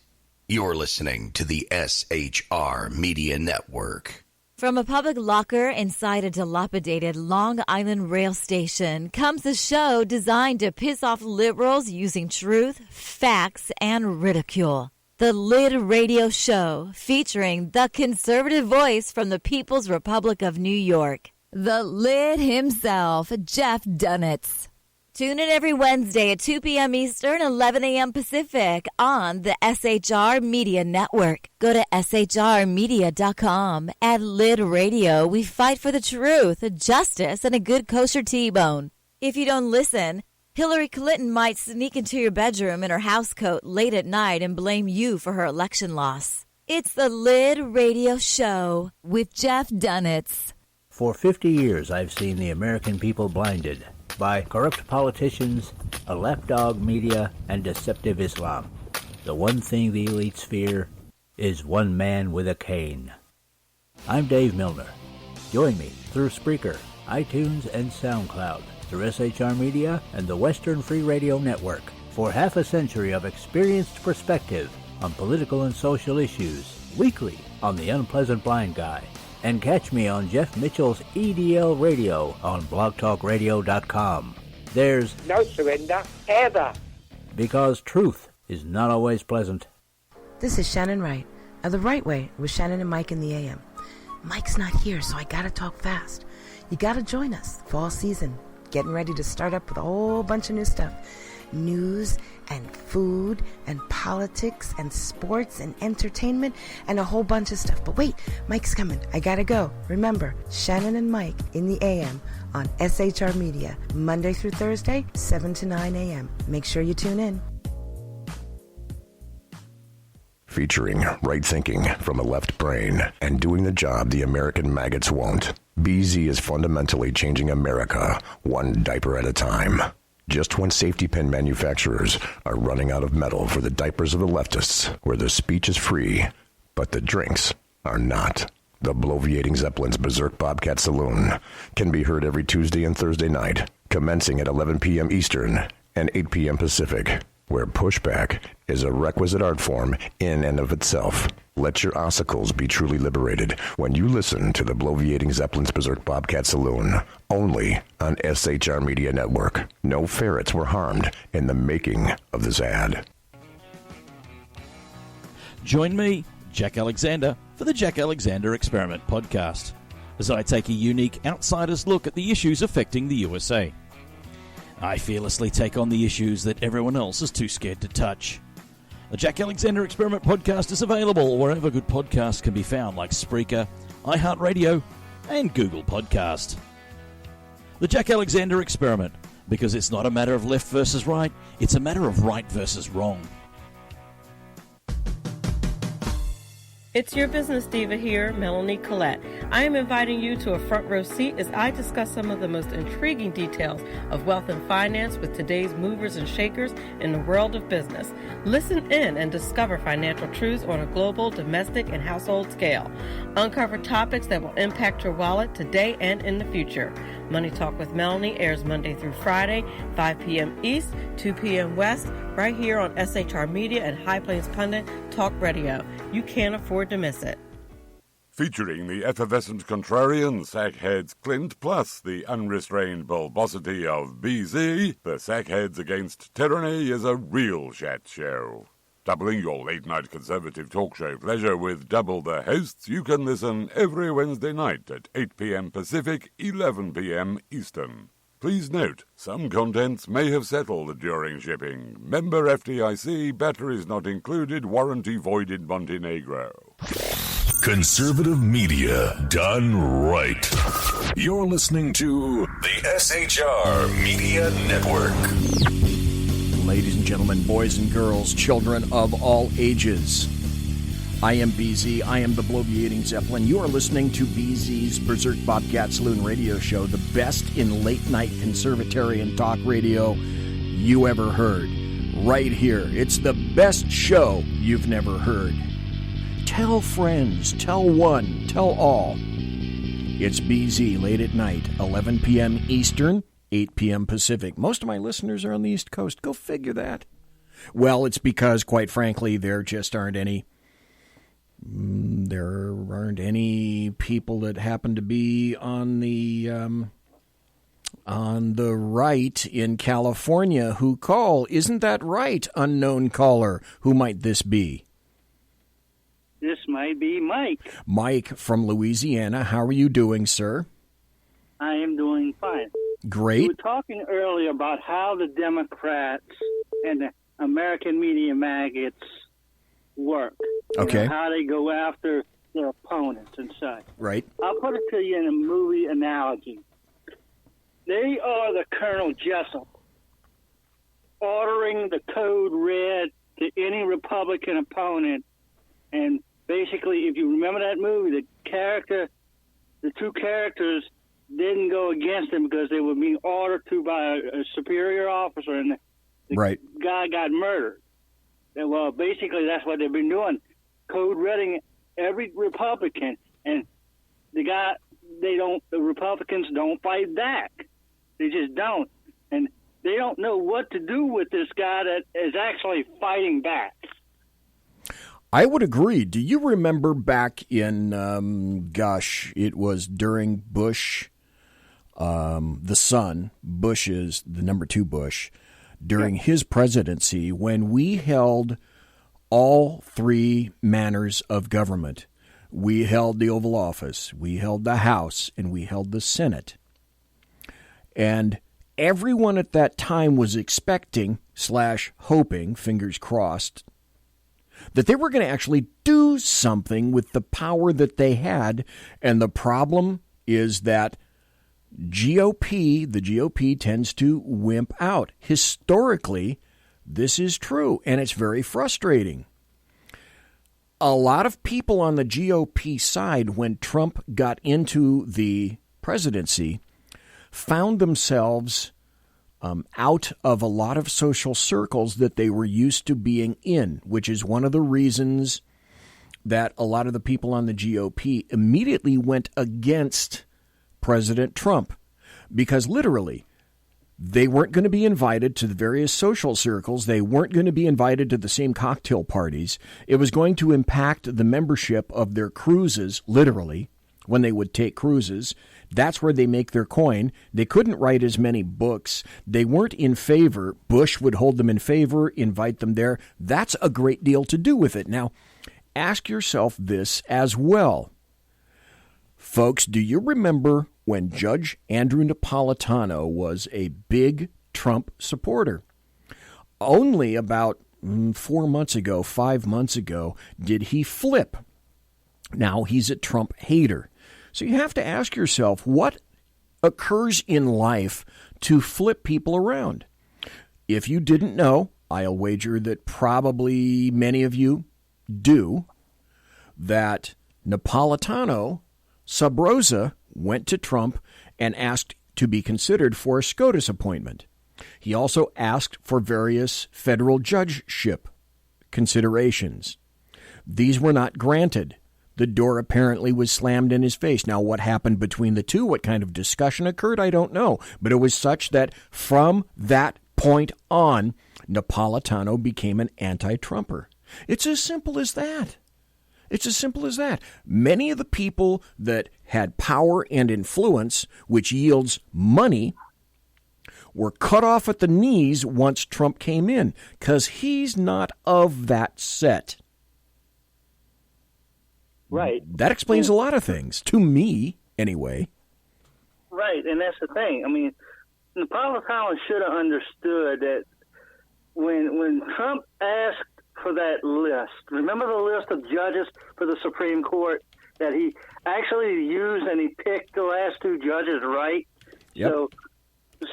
You're listening to the SHR Media Network. From a public locker inside a dilapidated Long Island rail station comes a show designed to piss off liberals using truth, facts, and ridicule. The Lid Radio Show, featuring the conservative voice from the People's Republic of New York, the Lid himself, Jeff Dunitz. Tune in every Wednesday at 2 p.m. Eastern, 11 a.m. Pacific on the SHR Media Network. Go to shrmedia.com. At Lid Radio, we fight for the truth, justice, and a good kosher T-bone. If you don't listen, Hillary Clinton might sneak into your bedroom in her housecoat late at night and blame you for her election loss. It's the Lid Radio Show with Jeff Dunitz. For 50 years, I've seen the American people blinded by corrupt politicians, a lapdog media, and deceptive Islam. The one thing the elites fear is one man with a cane. I'm Dave Milner. Join me through Spreaker, iTunes, and SoundCloud, through SHR Media and the Western Free Radio Network, for half a century of experienced perspective on political and social issues, weekly on The Unpleasant Blind Guy. And catch me on Jeff Mitchell's EDL Radio on blogtalkradio.com. There's no surrender, ever. Because truth is not always pleasant. This is Shannon Wright of The Right Way with Shannon and Mike in the AM. Mike's not here, so I gotta talk fast. You gotta join us. Fall season. Getting ready to start up with a whole bunch of new stuff. News and food and politics and sports and entertainment and a whole bunch of stuff. But wait, Mike's coming. I gotta go. Remember, Shannon and Mike in the AM on SHR Media, Monday through Thursday, 7 to 9 a.m. Make sure you tune in. Featuring right thinking from a left brain and doing the job the American maggots won't. BZ is fundamentally changing America one diaper at a time. Just when safety pin manufacturers are running out of metal for the diapers of the leftists, where the speech is free, but the drinks are not. The bloviating Zeppelin's Berserk Bobcat Saloon can be heard every Tuesday and Thursday night, commencing at 11 p.m. Eastern and 8 p.m. Pacific, where pushback is a requisite art form in and of itself. Let your ossicles be truly liberated when you listen to the bloviating Zeppelin's Berserk Bobcat Saloon, only on SHR Media Network. No ferrets were harmed in the making of this ad. Join me, Jack Alexander, for the Jack Alexander Experiment podcast, as I take a unique outsider's look at the issues affecting the USA. I fearlessly take on the issues that everyone else is too scared to touch. The Jack Alexander Experiment podcast is available wherever good podcasts can be found, like Spreaker, iHeartRadio, and Google Podcast. The Jack Alexander Experiment, because it's not a matter of left versus right, it's a matter of right versus wrong. It's your business diva here, Melanie Collette. I am inviting you to a front row seat as I discuss some of the most intriguing details of wealth and finance with today's movers and shakers in the world of business. Listen in and discover financial truths on a global, domestic, and household scale. Uncover topics that will impact your wallet today and in the future. Money Talk with Melanie airs Monday through Friday, 5 p.m. East, 2 p.m. West, right here on SHR Media and High Plains Pundit Talk Radio. You can't afford to miss it. featuring the effervescent contrarian Sackheads Clint plus the unrestrained bulbosity of BZ, the Sackheads Against Tyranny is a real chat show. Doubling your late-night conservative talk show pleasure with double the hosts, you can listen every Wednesday night at 8 p.m. Pacific, 11 p.m. Eastern. Please note, some contents may have settled during shipping. Member FDIC, batteries not included, warranty voided Montenegro. Conservative media done right. You're listening to the SHR Media Network. Ladies and gentlemen, boys and girls, children of all ages, I am BZ. I am the bloviating Zeppelin. You are listening to BZ's Berserk Bobcat Saloon radio show, the best in late-night conservatarian talk radio you ever heard. Right here. It's the best show you've never heard. Tell friends, tell one, tell all. It's BZ late at night, 11 p.m. Eastern, 8 p.m. Pacific. Most of my listeners are on the East Coast. Go figure that. Well, it's because, quite frankly, there just aren't any. There aren't any people that happen to be on the right in California who call. Isn't that right, unknown caller? Who might this be? This might be Mike. Mike from Louisiana. How are you doing, sir? I am doing fine. Great. We were talking earlier about how the Democrats and the American media maggots work. Okay. You know, how they go after their opponents and such. Right. I'll put it to you in a movie analogy. They are the Colonel Jessup ordering the code red to any Republican opponent. And basically, if you remember that movie, the two characters didn't go against him because they were being ordered to by a superior officer, and the guy got murdered. And, well, basically, that's what they've been doing, code redding every Republican, and the Republicans don't fight back. They just don't, and they don't know what to do with this guy that is actually fighting back. I would agree. Do you remember back in, it was during Bush, the son, Bush is the number 2 Bush, during his presidency, when we held all 3 manners of government. We held the Oval Office, we held the House, and we held the Senate. And everyone at that time was expecting, /hoping, fingers crossed, that they were going to actually do something with the power that they had. And the problem is that the GOP tends to wimp out. Historically, this is true, and it's very frustrating. A lot of people on the GOP side, when Trump got into the presidency, found themselves out of a lot of social circles that they were used to being in, which is one of the reasons that a lot of the people on the GOP immediately went against President Trump, because literally they weren't going to be invited to the various social circles. They weren't going to be invited to the same cocktail parties. It was going to impact the membership of their cruises, literally, when they would take cruises. That's where they make their coin. They couldn't write as many books. They weren't in favor. Bush would hold them in favor, invite them there. That's a great deal to do with it. Now, ask yourself this as well. Folks, do you remember when Judge Andrew Napolitano was a big Trump supporter? Only about 5 months ago, did he flip. Now he's a Trump hater. So you have to ask yourself, what occurs in life to flip people around? If you didn't know, I'll wager that probably many of you do, that Napolitano, sub rosa, went to Trump and asked to be considered for a SCOTUS appointment. He also asked for various federal judgeship considerations. These were not granted. The door apparently was slammed in his face. Now, what happened between the two, what kind of discussion occurred, I don't know. But it was such that from that point on, Napolitano became an anti-Trumper. It's as simple as that. It's as simple as that. Many of the people that had power and influence, which yields money, were cut off at the knees once Trump came in, because he's not of that set. Right. That explains a lot of things, to me, anyway. Right, and that's the thing. I mean, Napolitano should have understood that when Trump asked for that list, remember the list of judges for the Supreme Court that he actually used, and he picked the last two judges, right? Yep.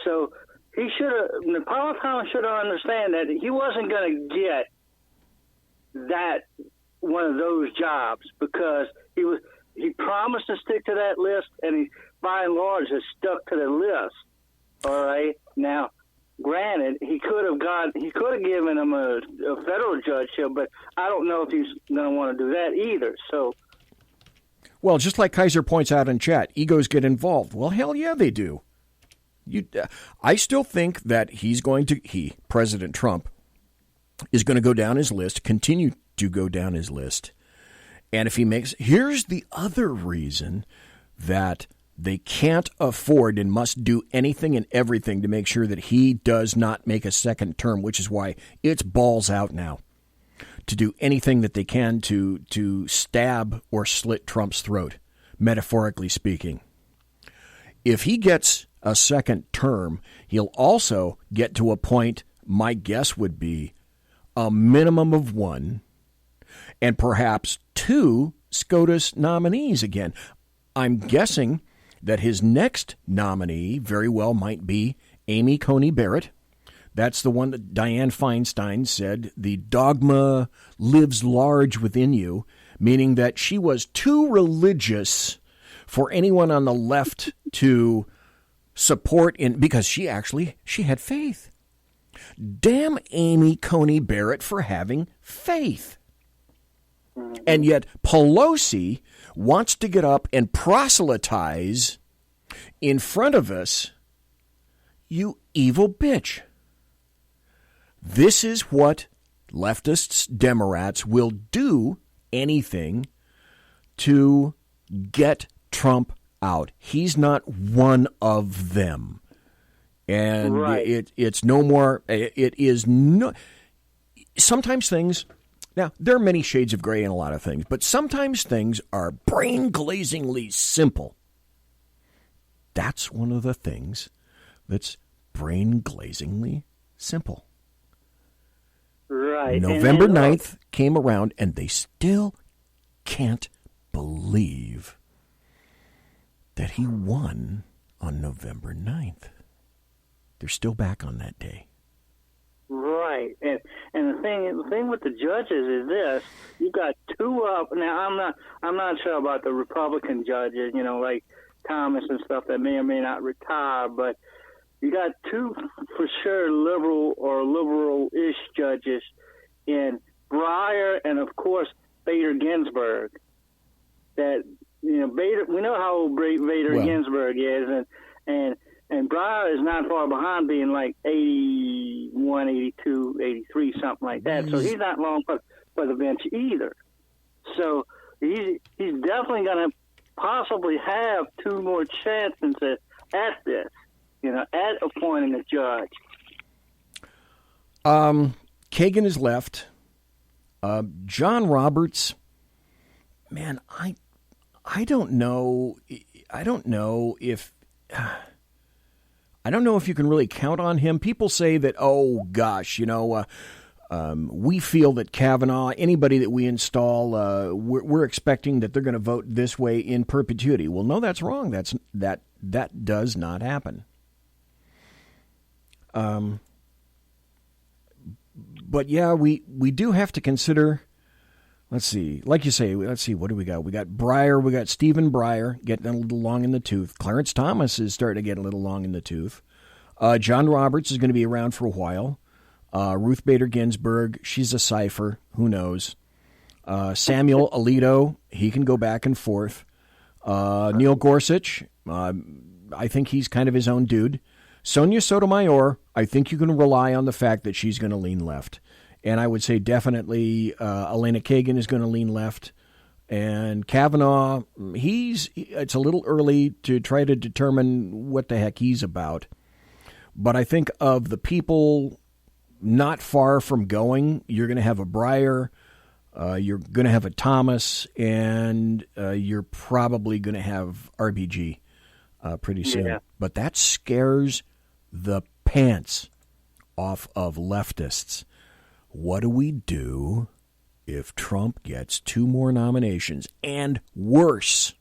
So he should have, Napolitano should have understand that he wasn't going to get that one of those jobs, because he promised to stick to that list, and he by and large has stuck to the list. All right. Now, granted, he could have given him a federal judgeship, but I don't know if he's going to want to do that either. So, well, just like Kaiser points out in chat, egos get involved. Well, hell yeah, they do. I still think that President Trump, is going to go down his list, continue to go down his list. And if he here's the other reason that they can't afford and must do anything and everything to make sure that he does not make a second term, which is why it's balls out now to do anything that they can to stab or slit Trump's throat, metaphorically speaking. If he gets a second term, he'll also get to a point, my guess would be, a minimum of one and perhaps two SCOTUS nominees again. I'm guessing that his next nominee very well might be Amy Coney Barrett. That's the one that Dianne Feinstein said, the dogma lives large within you, meaning that she was too religious for anyone on the left to support because she had faith. Damn Amy Coney Barrett for having faith. And yet Pelosi wants to get up and proselytize in front of us, you evil bitch. This is what leftists, Democrats will do anything to get Trump out. He's not one of them. And right. It's no more, it is no, sometimes things, now there are many shades of gray in a lot of things, but sometimes things are brain-glazingly simple. That's one of the things that's brain-glazingly simple. Right. November 9th came around, and they still can't believe that he won on November 9th. They're still back on that day. Right. And the thing with the judges is this: you got two up. Now I'm not sure about the Republican judges, like Thomas and stuff that may or may not retire, but you got two for sure liberal or liberal-ish judges in Breyer and of course Bader Ginsburg. That Bader, we know how old Bader Ginsburg is, and Breyer is not far behind, being like 81, 82, 83, something like that. So he's not long for the bench either. So he's definitely going to possibly have two more chances at this, at appointing a judge. Kagan is left. John Roberts, man, I don't know. I don't know if you can really count on him. People say that, oh gosh, we feel that Kavanaugh, anybody that we install, we're expecting that they're going to vote this way in perpetuity. Well, no, that's wrong. That does not happen. But yeah, we do have to consider. Let's see. Like you say, let's see. What do we got? We got Breyer. We got Stephen Breyer getting a little long in the tooth. Clarence Thomas is starting to get a little long in the tooth. John Roberts is going to be around for a while. Ruth Bader Ginsburg, she's a cipher. Who knows? Samuel Alito, he can go back and forth. Neil Gorsuch, I think he's kind of his own dude. Sonia Sotomayor, I think you can rely on the fact that she's going to lean left. And I would say definitely Elena Kagan is going to lean left. And Kavanaugh, it's a little early to try to determine what the heck he's about. But I think of the people not far from going, you're going to have a Breyer, you're going to have a Thomas, and you're probably going to have RBG pretty soon. Yeah. But that scares the pants off of leftists. What do we do if Trump gets 2 more nominations? And worse,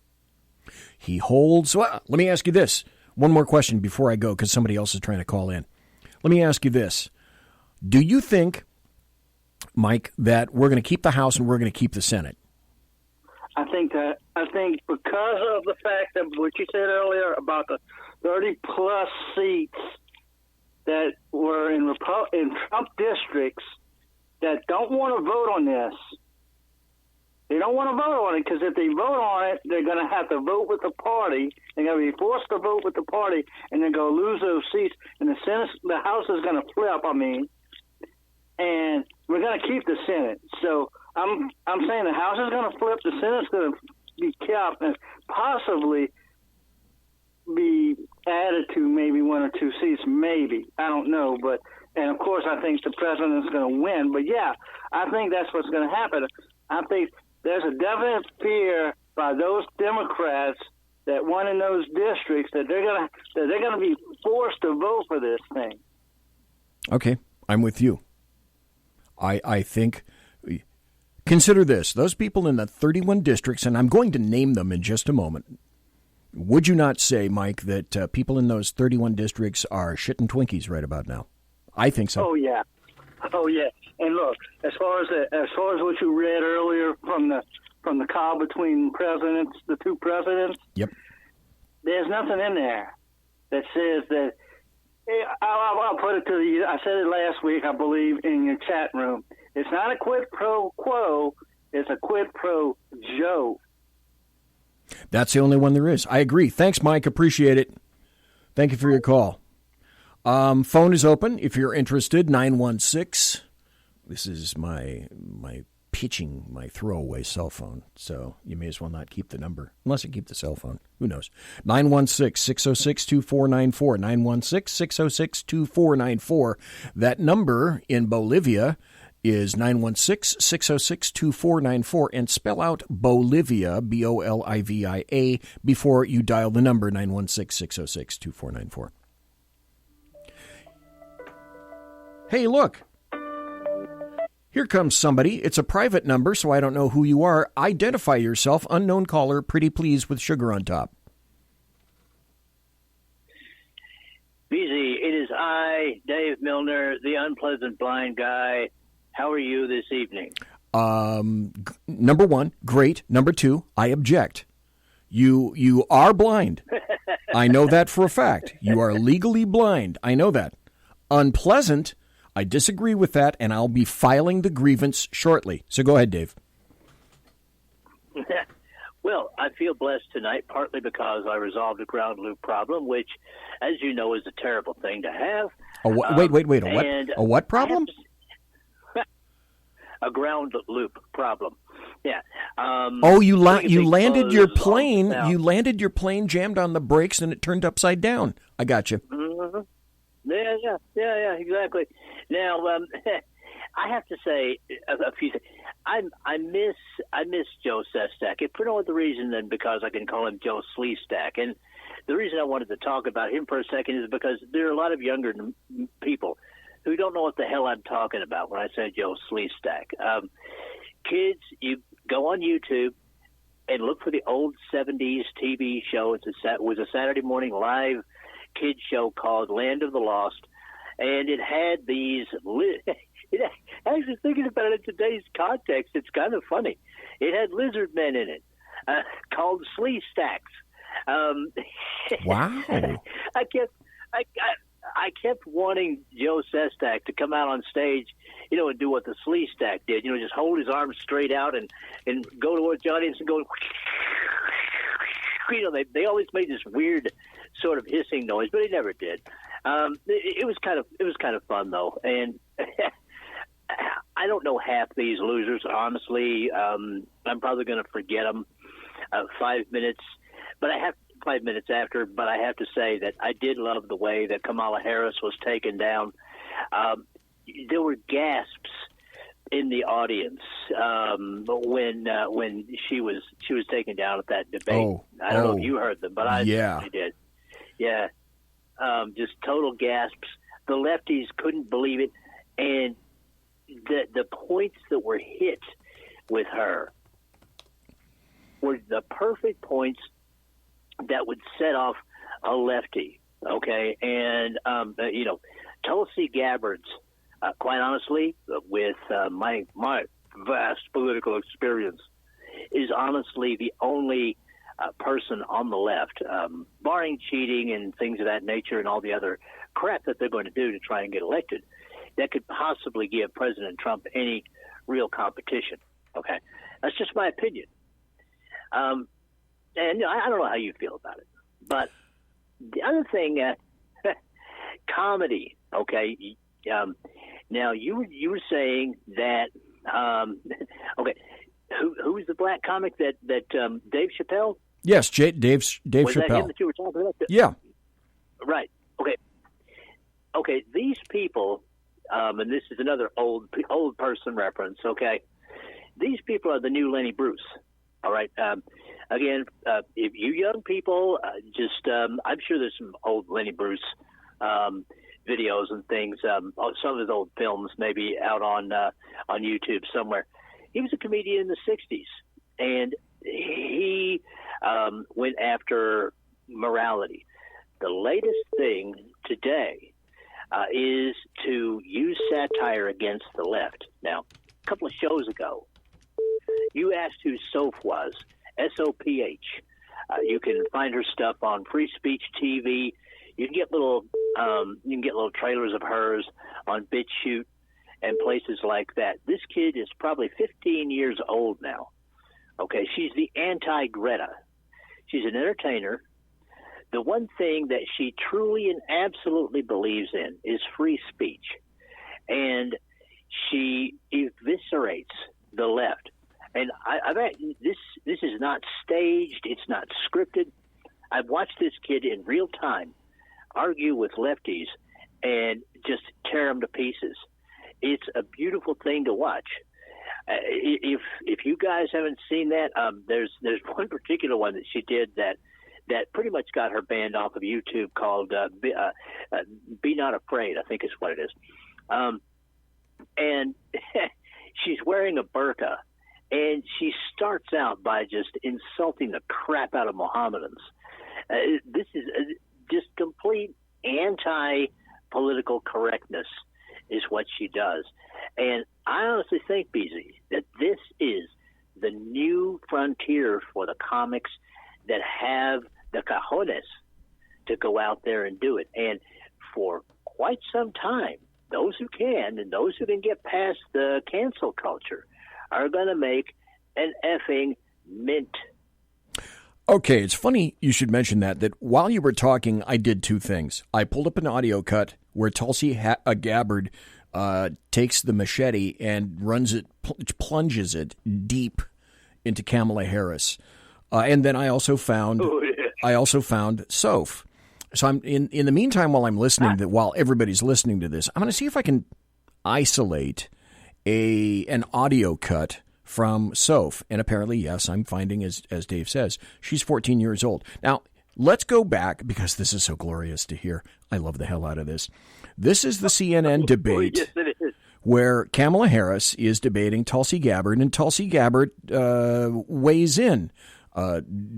he holds... Well, let me ask you this. One more question before I go, because somebody else is trying to call in. Let me ask you this. Do you think, Mike, that we're going to keep the House and we're going to keep the Senate? I think because of the fact that what you said earlier about the 30-plus seats that were in Trump districts that don't want to vote on this. They don't want to vote on it because if they vote on it, they're going to have to vote with the party. They're going to be forced to vote with the party, and they're going to lose those seats. And the House is going to flip. And we're going to keep the Senate. So I'm saying the House is going to flip. The Senate's going to be kept and possibly be added to maybe 1 or 2 seats, maybe. I don't know, but. And, of course, I think the president's going to win. But, yeah, I think that's what's going to happen. I think there's a definite fear by those Democrats that won in those districts that they're going to be forced to vote for this thing. Okay, I'm with you. I think consider this. Those people in the 31 districts, and I'm going to name them in just a moment. Would you not say, Mike, that people in those 31 districts are shitting Twinkies right about now? I think so. Oh yeah. And look, as far as what you read earlier from the call between presidents, the 2 presidents. Yep. There's nothing in there that says that. I'll put it to you. I said it last week, I believe, in your chat room. It's not a quid pro quo. It's a quid pro Joe. That's the only one there is. I agree. Thanks, Mike. Appreciate it. Thank you for your call. Phone is open if you're interested. 916. This is my pitching, my throwaway cell phone. So you may as well not keep the number, unless you keep the cell phone. Who knows? 916-606-2494. 916-606-2494. That number in Bolivia is 916-606-2494. And spell out Bolivia, Bolivia, before you dial the number 916-606-2494. Hey, look. Here comes somebody. It's a private number, so I don't know who you are. Identify yourself. Unknown caller, pretty please, with sugar on top. BZ, it is I, Dave Milner, the unpleasant blind guy. How are you this evening? Number 1, great. Number 2, I object. You are blind. I know that for a fact. You are legally blind. I know that. Unpleasant. I disagree with that, and I'll be filing the grievance shortly. So go ahead, Dave. Well, I feel blessed tonight, partly because I resolved a ground loop problem, which, as you know, is a terrible thing to have. Wait. A what problem? A ground loop problem. Yeah. You landed your plane. You landed your plane, jammed on the brakes, and it turned upside down. I got you. Mm-hmm. Yeah, exactly. Now, I have to say a few things. I miss Joe Sestak, if for no other reason than because I can call him Joe Sleestack. And the reason I wanted to talk about him for a second is because there are a lot of younger people who don't know what the hell I'm talking about when I say Joe Sleestack. Kids, you go on YouTube and look for the old 70s TV show. It was a Saturday morning live kids show called Land of the Lost, and it had these actually thinking about it in today's context, it's kind of funny. It had lizard men in it called Sleestacks. Wow. I kept wanting Joe Sestak to come out on stage, and do what the Sleestack did, just hold his arms straight out and go towards the audience and go, they always made this weird sort of hissing noise, but he never did. It was kind of fun though, and I I don't know half these losers, honestly. I'm probably going to forget them 5 minutes, but 5 minutes after. But I have to say that I did love the way that Kamala Harris was taken down. There were gasps in the audience when she was taken down at that debate. I don't know if you heard them, but I did. Yeah, just total gasps. The lefties couldn't believe it, and the points that were hit with her were the perfect points that would set off a lefty. Okay, and Tulsi Gabbard's. Quite honestly, with my vast political experience, is honestly the only person on the left, barring cheating and things of that nature and all the other crap that they're going to do to try and get elected, that could possibly give President Trump any real competition. Okay? That's just my opinion. And I don't know how you feel about it. But the other thing, comedy, okay? Now, you were saying that, okay, who was the black comic that Dave Chappelle? Yes, Dave was Chappelle. Was that him that you were talking about? Yeah. Right. Okay, these people, and this is another old person reference, okay? These people are the new Lenny Bruce, all right? Again, if you young people, I'm sure there's some old Lenny Bruce videos and things, some of his old films maybe out on YouTube somewhere. He was a comedian in the 60s, and he went after morality. The latest thing today is to use satire against the left. Now, a couple of shows ago, you asked who Soph was, S-O-P-H. You can find her stuff on Free Speech TV. You can get little trailers of hers on BitChute and places like that. This kid is probably 15 years old now. Okay, she's the anti-Greta. She's an entertainer. The one thing that she truly and absolutely believes in is free speech, and she eviscerates the left. And I bet this is not staged. It's not scripted. I've watched this kid in real time argue with lefties and just tear them to pieces. It's a beautiful thing to watch. If you guys haven't seen that, there's one particular one that she did that pretty much got her banned off of YouTube called Be Not Afraid, I think is what it is. And she's wearing a burqa, and she starts out by just insulting the crap out of Mohammedans. This is just complete anti-political correctness is what she does. And I honestly think, BZ, that this is the new frontier for the comics that have the cojones to go out there and do it. And for quite some time, those who can and those who can get past the cancel culture are going to make an effing mint. Okay, it's funny you should mention that while you were talking, I did two things. I pulled up an audio cut where Tulsi Gabbard takes the machete and plunges it deep into Kamala Harris. And then I also found Soph. So I'm in the meantime, while I'm listening, while everybody's listening to this, I'm going to see if I can isolate an audio cut from Soph. And apparently, yes, I'm finding, as Dave says, she's 14 years old. Now, let's go back, because this is so glorious to hear. I love the hell out of this. This is the CNN debate where Kamala Harris is debating Tulsi Gabbard, and Tulsi Gabbard weighs in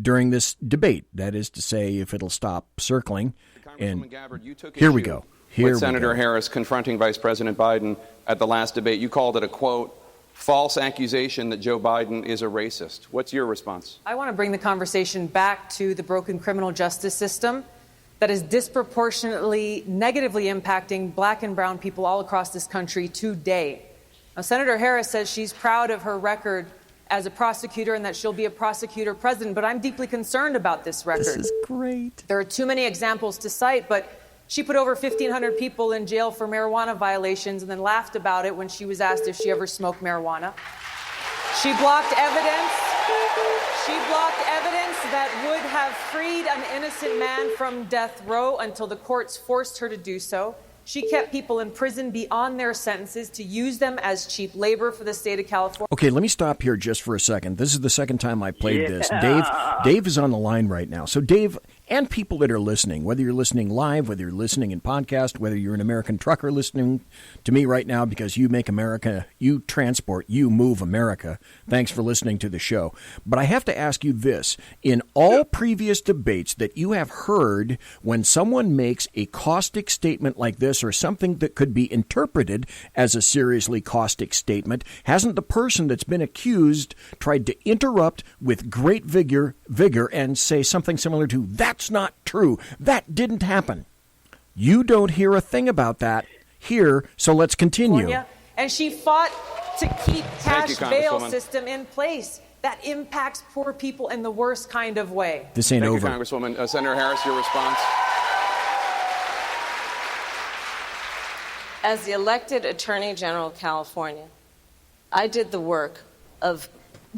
during this debate. That is to say, if it'll stop circling. And Gabbard, you took here we go. With Senator Harris confronting Vice President Biden at the last debate. You called it a, quote, false accusation that Joe Biden is a racist. What's your response? I want to bring the conversation back to the broken criminal justice system that is disproportionately negatively impacting black and brown people all across this country today. Now, Senator Harris says she's proud of her record as a prosecutor and that she'll be a prosecutor president, but I'm deeply concerned about this record. This is great. There are too many examples to cite, but She put over 1,500 people in jail for marijuana violations and then laughed about it when she was asked if she ever smoked marijuana. She blocked evidence. That would have freed an innocent man from death row until the courts forced her to do so. She kept people in prison beyond their sentences to use them as cheap labor for the state of California. Okay, let me stop here just for a second. This is the second time I played this. Dave is on the line right now. So Dave, and people that are listening, whether you're listening live, whether you're listening in podcast, whether you're an American trucker listening to me right now because you make America, you transport, you move America. Thanks for listening to the show. But I have to ask you this. In all previous debates that you have heard, when someone makes a caustic statement like this or something that could be interpreted as a seriously caustic statement, hasn't the person that's been accused tried to interrupt with great vigor and say something similar to, "That's not true. That didn't happen"? You don't hear a thing about that here, so let's continue. And she fought to keep cash bail system in place. That impacts poor people in the worst kind of way. This ain't over. Thank you, Congresswoman. Senator Harris, your response. As the elected Attorney General of California, I did the work of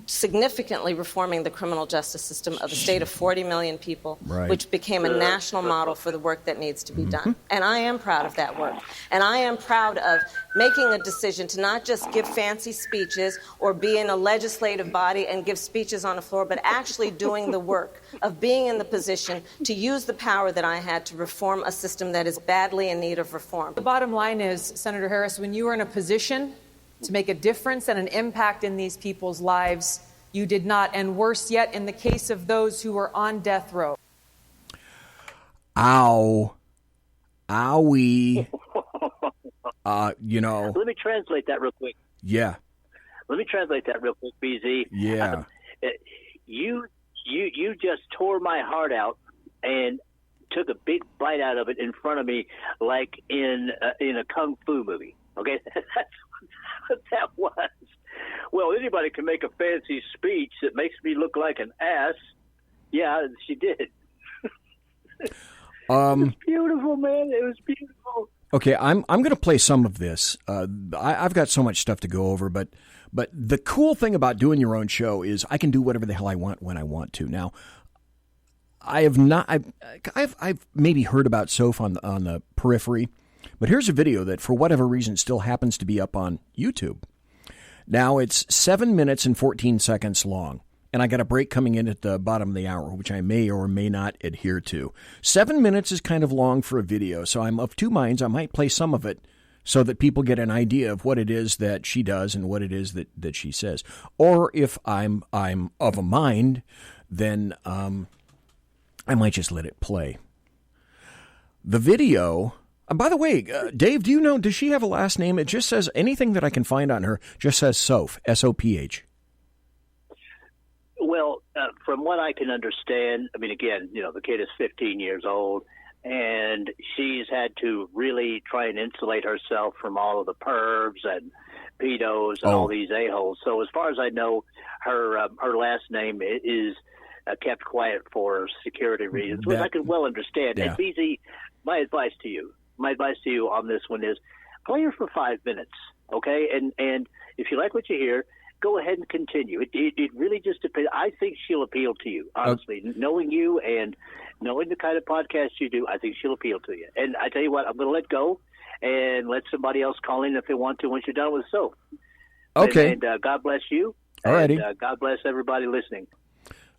significantly reforming the criminal justice system of a state of 40 million people, which became a national model for the work that needs to be done. And I am proud of that work. And I am proud of making a decision to not just give fancy speeches or be in a legislative body and give speeches on the floor, but actually doing the work of being in the position to use the power that I had to reform a system that is badly in need of reform. The bottom line is, Senator Harris, when you are in a position to make a difference and an impact in these people's lives, you did not. And worse yet, in the case of those who were on death row. Ow. Owie. You know. Let me translate that real quick. Yeah. Let me translate that real quick, BZ. Yeah. You just tore my heart out and took a big bite out of it in front of me, like in a kung fu movie. Okay, that's what that was. Well, anybody can make a fancy speech that makes me look like an ass. Yeah, she did. It was beautiful, man. It was beautiful. Okay, I'm going to play some of this. I've got so much stuff to go over, but the cool thing about doing your own show is I can do whatever the hell I want when I want to. Now, I've maybe heard about Soph on the periphery, but here's a video that for whatever reason still happens to be up on YouTube. Now it's 7 minutes and 14 seconds long, and I got a break coming in at the bottom of the hour, which I may or may not adhere to. 7 minutes is kind of long for a video, so I'm of two minds. I might play some of it so that people get an idea of what it is that she does and what it is that she says. Or if I'm of a mind, then I might just let it play. The video. By the way, Dave, do you know, does she have a last name? It just says, anything that I can find on her just says Soph, S-O-P-H. Well, from what I can understand, I mean, again, the kid is 15 years old, and she's had to really try and insulate herself from all of the pervs and pedos and all these a-holes. So as far as I know, her last name is kept quiet for security reasons, which I can well understand. Yeah. And BZ, my advice to you on this one is play her for 5 minutes, okay? And if you like what you hear, go ahead and continue. It really just depends. I think she'll appeal to you, honestly. Knowing you and knowing the kind of podcast you do, I think she'll appeal to you. And I tell you what, I'm going to let go and let somebody else call in if they want to once you're done with Soph. Okay. And God bless you. Alrighty. And God bless everybody listening.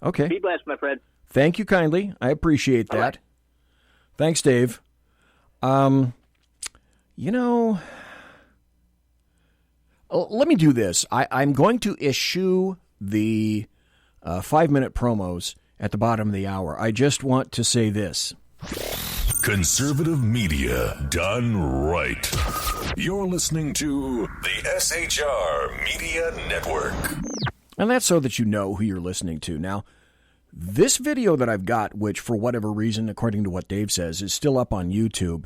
Okay. Be blessed, my friend. Thank you kindly. I appreciate that. Right. Thanks, Dave. Let me do this. I'm going to issue the 5-minute promos at the bottom of the hour. I just want to say this. Conservative media done right. You're listening to the SHR Media Network. And that's so that you know who you're listening to. Now, this video that I've got, which for whatever reason, according to what Dave says, is still up on YouTube,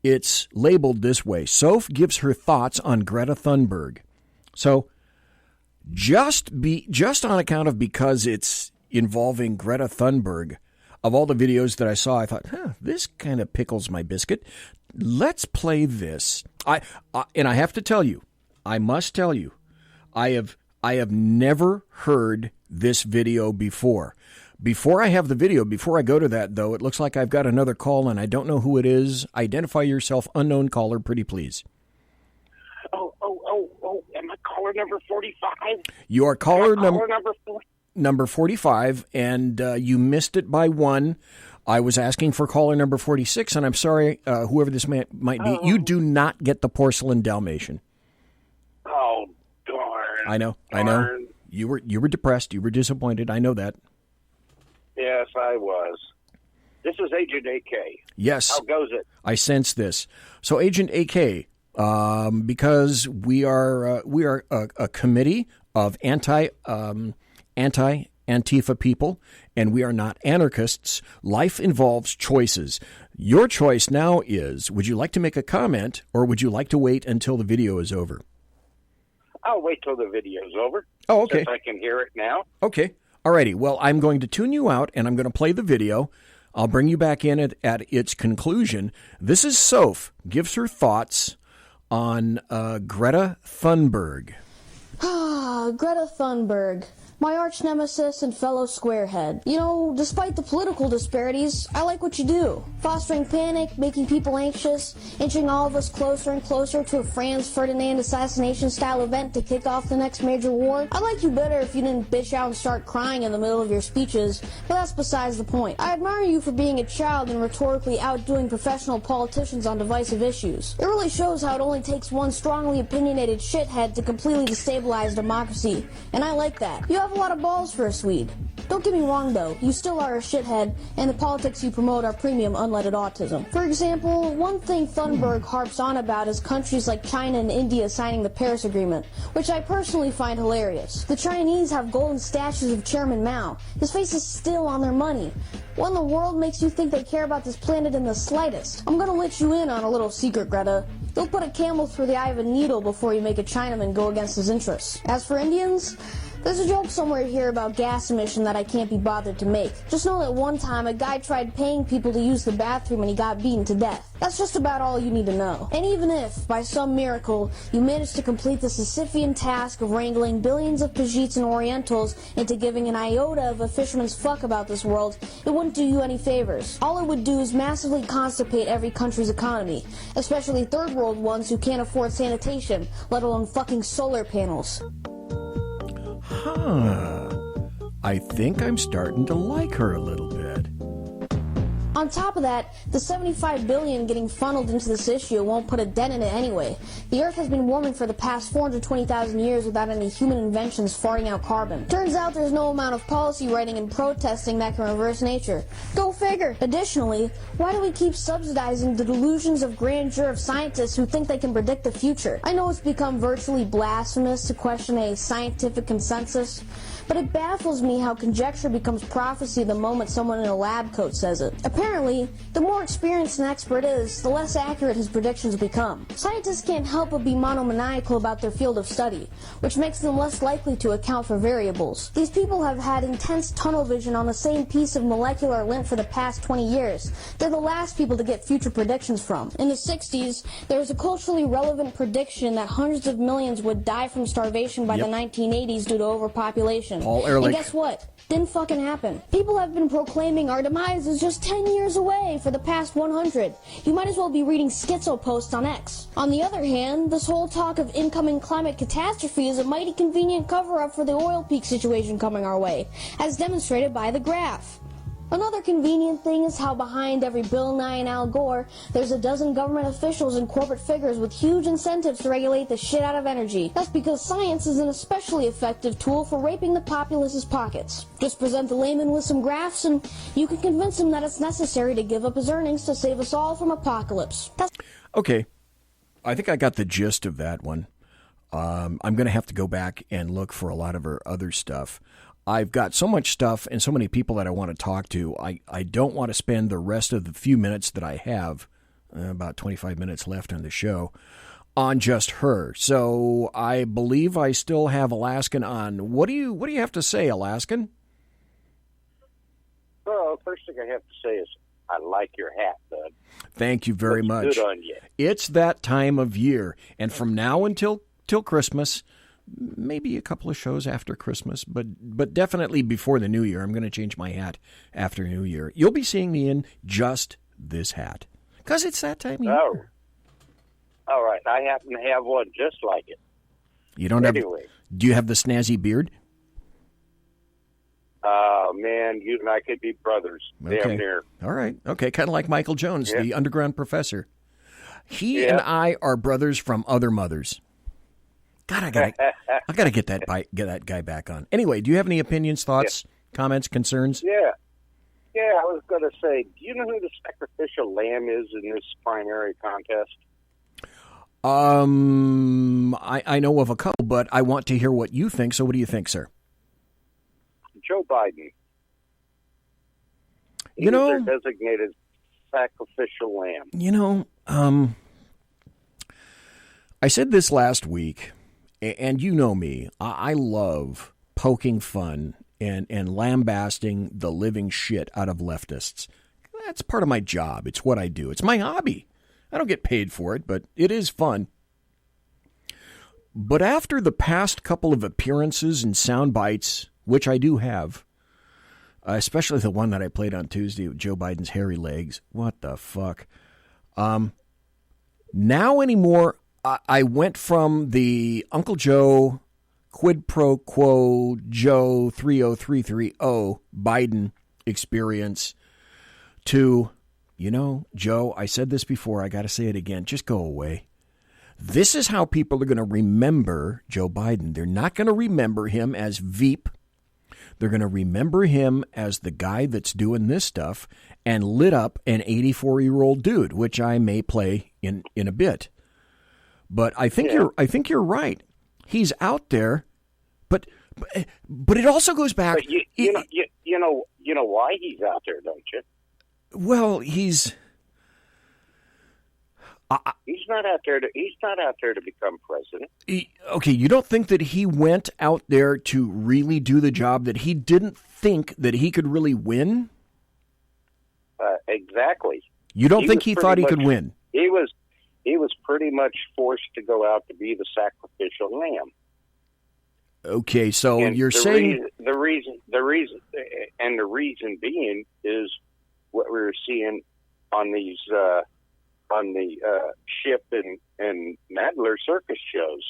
it's labeled this way. Soph gives her thoughts on Greta Thunberg. So just on account of because it's involving Greta Thunberg, of all the videos that I saw, I thought, this kind of pickles my biscuit. Let's play this. And I have to tell you, I must tell you, I have never heard this video before. Before I have the video, before I go to that, though, it looks like I've got another call, and I don't know who it is. Identify yourself, unknown caller, pretty please. Oh, am I caller number 45? You are caller number 40? Number 45, and you missed it by one. I was asking for caller number 46, and I'm sorry, whoever this might be, you do not get the porcelain Dalmatian. Oh, darn. I know. You were depressed. You were disappointed. I know that. Yes, I was. This is Agent AK. Yes. How goes it? I sense this. So, Agent AK, because we are a committee of anti-Antifa people, and we are not anarchists. Life involves choices. Your choice now is: would you like to make a comment, or would you like to wait until the video is over? I'll wait till the video's over. Oh, okay. Since I can hear it now. Okay. Alrighty. Well, I'm going to tune you out, and I'm going to play the video. I'll bring you back in at its conclusion. This is Soph. Gives her thoughts on Greta Thunberg. Greta Thunberg. My arch nemesis and fellow squarehead. You know, despite the political disparities, I like what you do. Fostering panic, making people anxious, inching all of us closer and closer to a Franz Ferdinand assassination-style event to kick off the next major war. I like you better if you didn't bitch out and start crying in the middle of your speeches, but that's besides the point. I admire you for being a child and rhetorically outdoing professional politicians on divisive issues. It really shows how it only takes one strongly opinionated shithead to completely destabilize democracy, and I like that. You have a lot of balls for a Swede. Don't get me wrong, though. You still are a shithead, and the politics you promote are premium unleaded autism. For example, one thing Thunberg harps on about is countries like China and India signing the Paris Agreement, which I personally find hilarious. The Chinese have golden statues of Chairman Mao. His face is still on their money. What in the world makes you think they care about this planet in the slightest? I'm gonna let you in on a little secret, Greta. You'll put a camel through the eye of a needle before you make a Chinaman go against his interests. As for Indians, there's a joke somewhere here about gas emission that I can't be bothered to make. Just know that one time a guy tried paying people to use the bathroom and he got beaten to death. That's just about all you need to know. And even if, by some miracle, you manage to complete the Sisyphean task of wrangling billions of Pajites and Orientals into giving an iota of a fisherman's fuck about this world, it wouldn't do you any favors. All it would do is massively constipate every country's economy, especially third world ones who can't afford sanitation, let alone fucking solar panels. I think I'm starting to like her a little bit. On top of that, the $75 billion getting funneled into this issue won't put a dent in it anyway. The Earth has been warming for the past 420,000 years without any human inventions farting out carbon. Turns out there's no amount of policy writing and protesting that can reverse nature. Go figure. Additionally, why do we keep subsidizing the delusions of grandeur of scientists who think they can predict the future? I know it's become virtually blasphemous to question a scientific consensus, but it baffles me how conjecture becomes prophecy the moment someone in a lab coat says it. Apparently, the more experienced an expert is, the less accurate his predictions become. Scientists can't help but be monomaniacal about their field of study, which makes them less likely to account for variables. These people have had intense tunnel vision on the same piece of molecular lint for the past 20 years. They're the last people to get future predictions from. In the 60s, there was a culturally relevant prediction that hundreds of millions would die from starvation by the 1980s due to overpopulation. Paul Ehrlich. And guess what? Didn't fucking happen. People have been proclaiming our demise is just 10 years away for the past 100. You might as well be reading schizo posts on X. On the other hand, this whole talk of incoming climate catastrophe is a mighty convenient cover-up for the oil peak situation coming our way, as demonstrated by the graph. Another convenient thing is how behind every Bill Nye and Al Gore, there's a dozen government officials and corporate figures with huge incentives to regulate the shit out of energy. That's because science is an especially effective tool for raping the populace's pockets. Just present the layman with some graphs and you can convince him that it's necessary to give up his earnings to save us all from apocalypse. Okay. I think I got the gist of that one. I'm going to have to go back and look for a lot of her other stuff. I've got so much stuff and so many people that I want to talk to. I don't want to spend the rest of the few minutes that I have, about 25 minutes left on the show, on just her. So I believe I still have Alaskan on. What do you have to say, Alaskan? Well, first thing I have to say is I like your hat, bud. Thank you very much. Good on you. It's that time of year, and from now until Christmas, maybe a couple of shows after Christmas, but definitely before the New Year. I'm going to change my hat after New Year. You'll be seeing me in just this hat because it's that time of year. All right. I happen to have one just like it. You don't anyway. Do you have the snazzy beard? Man, you and I could be brothers. Okay. Damn near. All right. Okay, kind of like Michael Jones, the underground professor. He and I are brothers from other mothers. God, I gotta get that guy back on. Anyway, do you have any opinions, thoughts, comments, concerns? Yeah. I was going to say, do you know who the sacrificial lamb is in this primary contest? I know of a couple, but I want to hear what you think. So, what do you think, sir? Joe Biden. He's their designated sacrificial lamb. I said this last week, and you know me. I love poking fun and lambasting the living shit out of leftists. That's part of my job. It's what I do. It's my hobby. I don't get paid for it, but it is fun. But after the past couple of appearances and sound bites, which I do have, especially the one that I played on Tuesday with Joe Biden's hairy legs. What the fuck? Now anymore, I went from the Uncle Joe quid pro quo Joe 30330 Biden experience to, Joe, I said this before, I got to say it again, just go away. This is how people are going to remember Joe Biden. They're not going to remember him as Veep. They're going to remember him as the guy that's doing this stuff and lit up an 84-year-old dude, which I may play in a bit. But I think you're right. He's out there, but it also goes back. But you know why he's out there, don't you? Well, he's not out there to become president. Okay, you don't think that he went out there to really do the job, that he didn't think that he could really win? Exactly. You don't think he thought he could win? He was pretty much forced to go out to be the sacrificial lamb. Okay, so and you're saying the reason being is what we were seeing on these on the Ship and Nadler circus shows.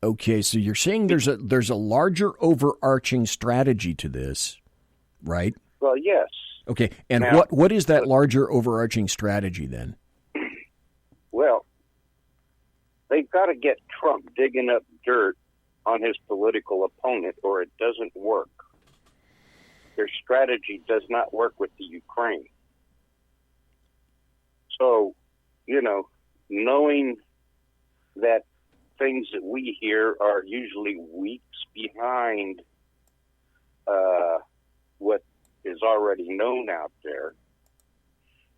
Okay, so you're saying there's a larger overarching strategy to this, right? Well, yes. Okay, and now, what is that larger overarching strategy then? Well, they've got to get Trump digging up dirt on his political opponent, or it doesn't work. Their strategy does not work with the Ukraine. So, knowing that things that we hear are usually weeks behind what is already known out there,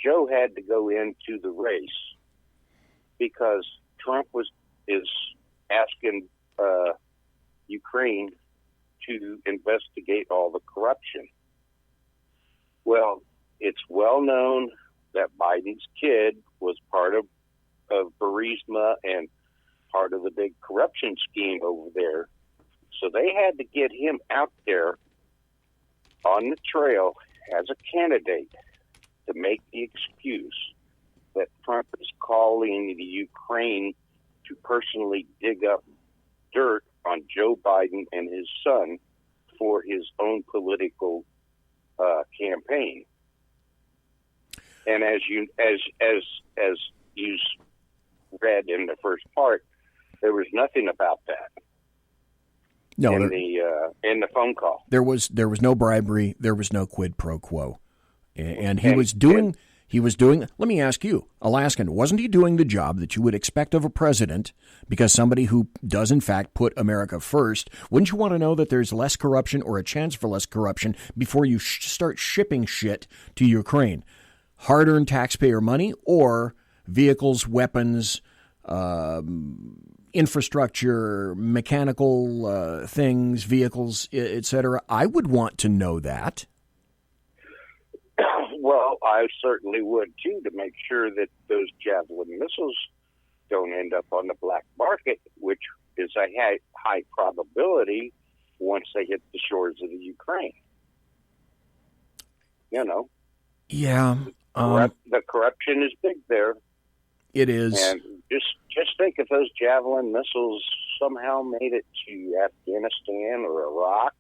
Joe had to go into the race because Trump is asking Ukraine to investigate all the corruption. Well, it's well known that Biden's kid was part of Burisma and part of the big corruption scheme over there. So they had to get him out there on the trail as a candidate to make the excuse that Trump is calling the Ukraine to personally dig up dirt on Joe Biden and his son for his own political campaign. And as you read in the first part, there was nothing about that. No, in the phone call, there was no bribery, there was no quid pro quo, and he was doing. Let me ask you, Alaskan, wasn't he doing the job that you would expect of a president? Because somebody who does in fact put America first, wouldn't you want to know that there's less corruption or a chance for less corruption before you start shipping shit to Ukraine? Hard-earned taxpayer money or vehicles, weapons, infrastructure, mechanical things, vehicles, etc. I would want to know that. Well, I certainly would, too, to make sure that those Javelin missiles don't end up on the black market, which is a high probability once they hit the shores of the Ukraine. You know. Yeah. The corruption is big there. It is. And just think if those Javelin missiles somehow made it to Afghanistan or Iraq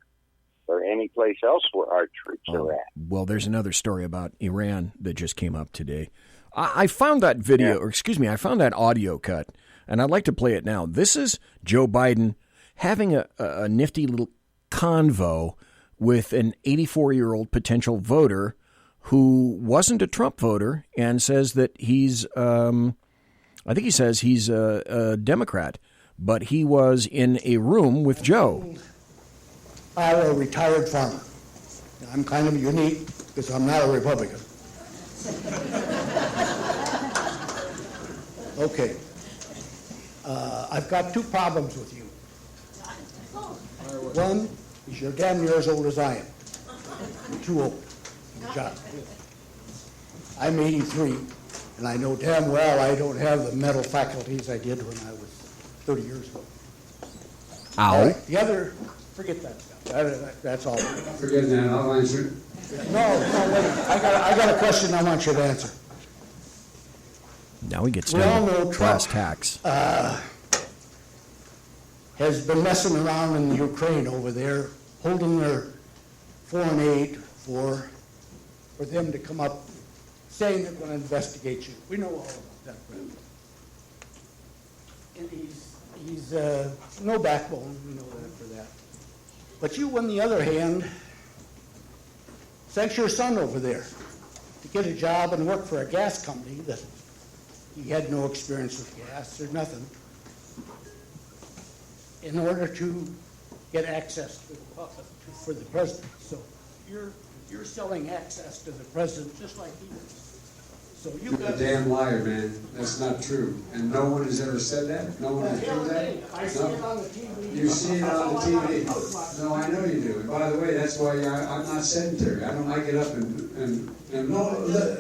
or any place else where our troops are at. Well, there's another story about Iran that just came up today. I found that video, or excuse me, I found that audio cut, and I'd like to play it now. This is Joe Biden having a nifty little convo with an 84-year-old potential voter who wasn't a Trump voter and says that he's, I think he says he's a Democrat, but he was in a room with Joe. I'm a retired farmer. I'm kind of unique because I'm not a Republican. Okay. I've got two problems with you. One is you're damn near as old as I am. You're too old for the job. I'm 83, and I know damn well I don't have the mental faculties I did when I was 30 years ago. Ow. Right, the other, forget that stuff. That's all. Forget that, I'll answer. No, wait. I got a question I want you to answer. Now he gets We all know brass Trump tacks. Has been messing around in Ukraine over there, holding their foreign aid for them to come up saying they're going to investigate you. We know all about that, Brent. And he's no backbone, we know that for that. But you, on the other hand, sent your son over there to get a job and work for a gas company that he had no experience with gas or nothing, in order to get access to for the president. So you're selling access to the president just like he is. So You're a damn liar, man. That's not true. And no one has ever said that? No one has proved that? I see it on the TV. You see it on the TV. No, I know you do. And by the way, that's why I'm not sedentary. I get up and no, let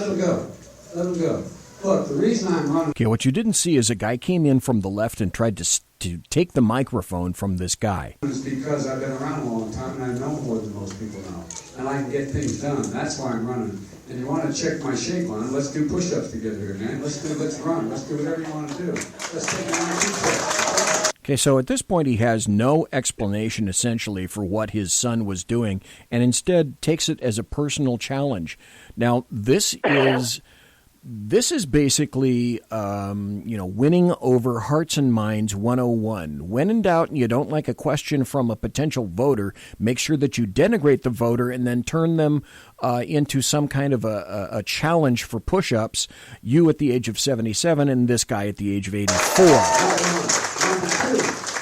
him go. Let him go. Look, the reason I'm running... Okay, what you didn't see is a guy came in from the left and tried to take the microphone from this guy. It's because I've been around a long time and I know more than most people know. And I can get things done. That's why I'm running. And you want to check my shape on it, let's do push-ups together here, man. Let's run. Let's do whatever you want to do. Let's take a 92 Okay, so at this point he has no explanation essentially for what his son was doing and instead takes it as a personal challenge. Now, this is basically, winning over hearts and minds 101. When in doubt and you don't like a question from a potential voter, make sure that you denigrate the voter and then turn them into some kind of a challenge for push-ups, you at the age of 77 and this guy at the age of 84.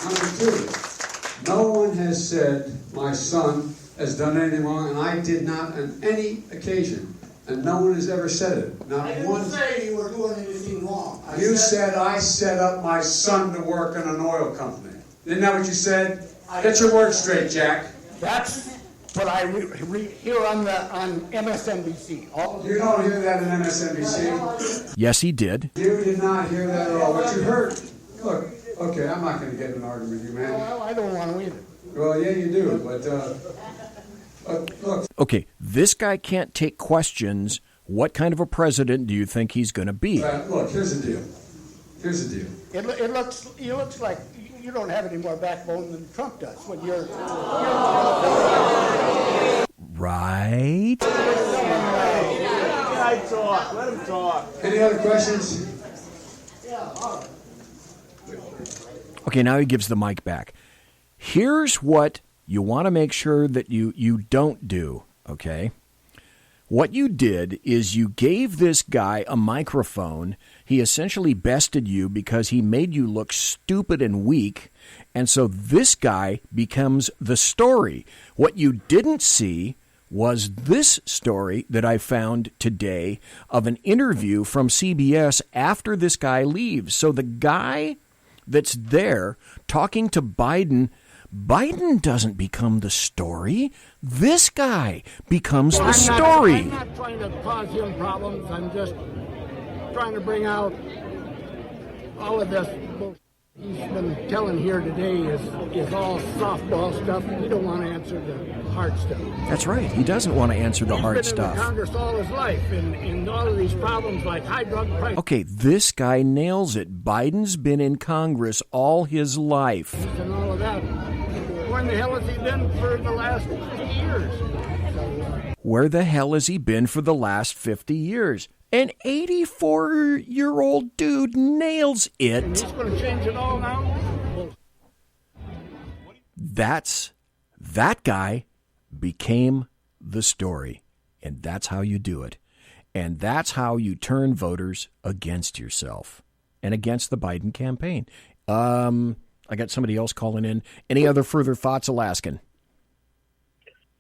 Number two, no one has said my son has done anything wrong, and I did not on any occasion. And no one has ever said it. Not I didn't say you were doing anything wrong. You said I set up my son to work in an oil company. Isn't that what you said? Get your words straight, Jack. That's what I hear on MSNBC. You don't hear that on MSNBC? Yes, he did. You did not hear that at all. What you heard? Look, okay, I'm not going to get in an argument with you, man. Well, I don't want to either. Well, yeah, you do, but... Look. Okay, this guy can't take questions. What kind of a president do you think he's going to be? Look, here's the deal. It looks like you don't have any more backbone than Trump does when you're right. Let him talk. Any other questions? Okay, now he gives the mic back. Here's what you want to make sure that you don't do, okay? What you did is you gave this guy a microphone. He essentially bested you because he made you look stupid and weak. And so this guy becomes the story. What you didn't see was this story that I found today of an interview from CBS after this guy leaves. So the guy that's there talking to Biden. Biden doesn't become the story. This guy becomes the story. I'm not trying to cause him problems. I'm just trying to bring out all of this bullshit he's been telling here today is all softball stuff. We don't want to answer the hard stuff. That's right. He doesn't want to answer the hard stuff. He's been in Congress all his life, and all of these problems like high drug prices. Okay, this guy nails it. Biden's been in Congress all his life. And all of that. Where in the hell has he been for the last 50 years? Where the hell has he been for the last 50 years? An 84-year-old dude nails it. And he's going to change it all now? That guy became the story. And that's how you do it. And that's how you turn voters against yourself and against the Biden campaign. I got somebody else calling in. Any other further thoughts, Alaskan?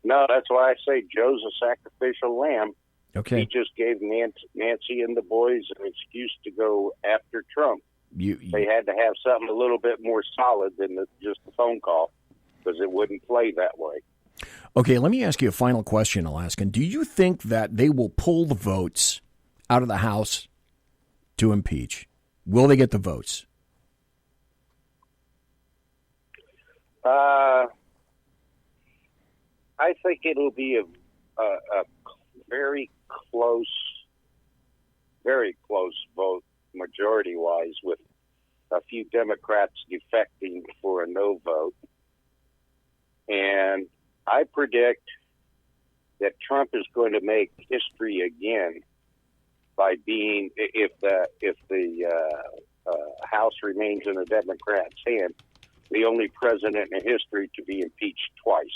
No, that's why I say Joe's a sacrificial lamb. Okay. He just gave Nancy and the boys an excuse to go after Trump. They had to have something a little bit more solid than just the phone call, because it wouldn't play that way. Okay, let me ask you a final question, Alaskan. Do you think that they will pull the votes out of the House to impeach? Will they get the votes? I think it'll be a very close vote, majority-wise, with a few Democrats defecting for a no vote. And I predict that Trump is going to make history again by being, if the House remains in the Democrats' hand, the only president in history to be impeached twice.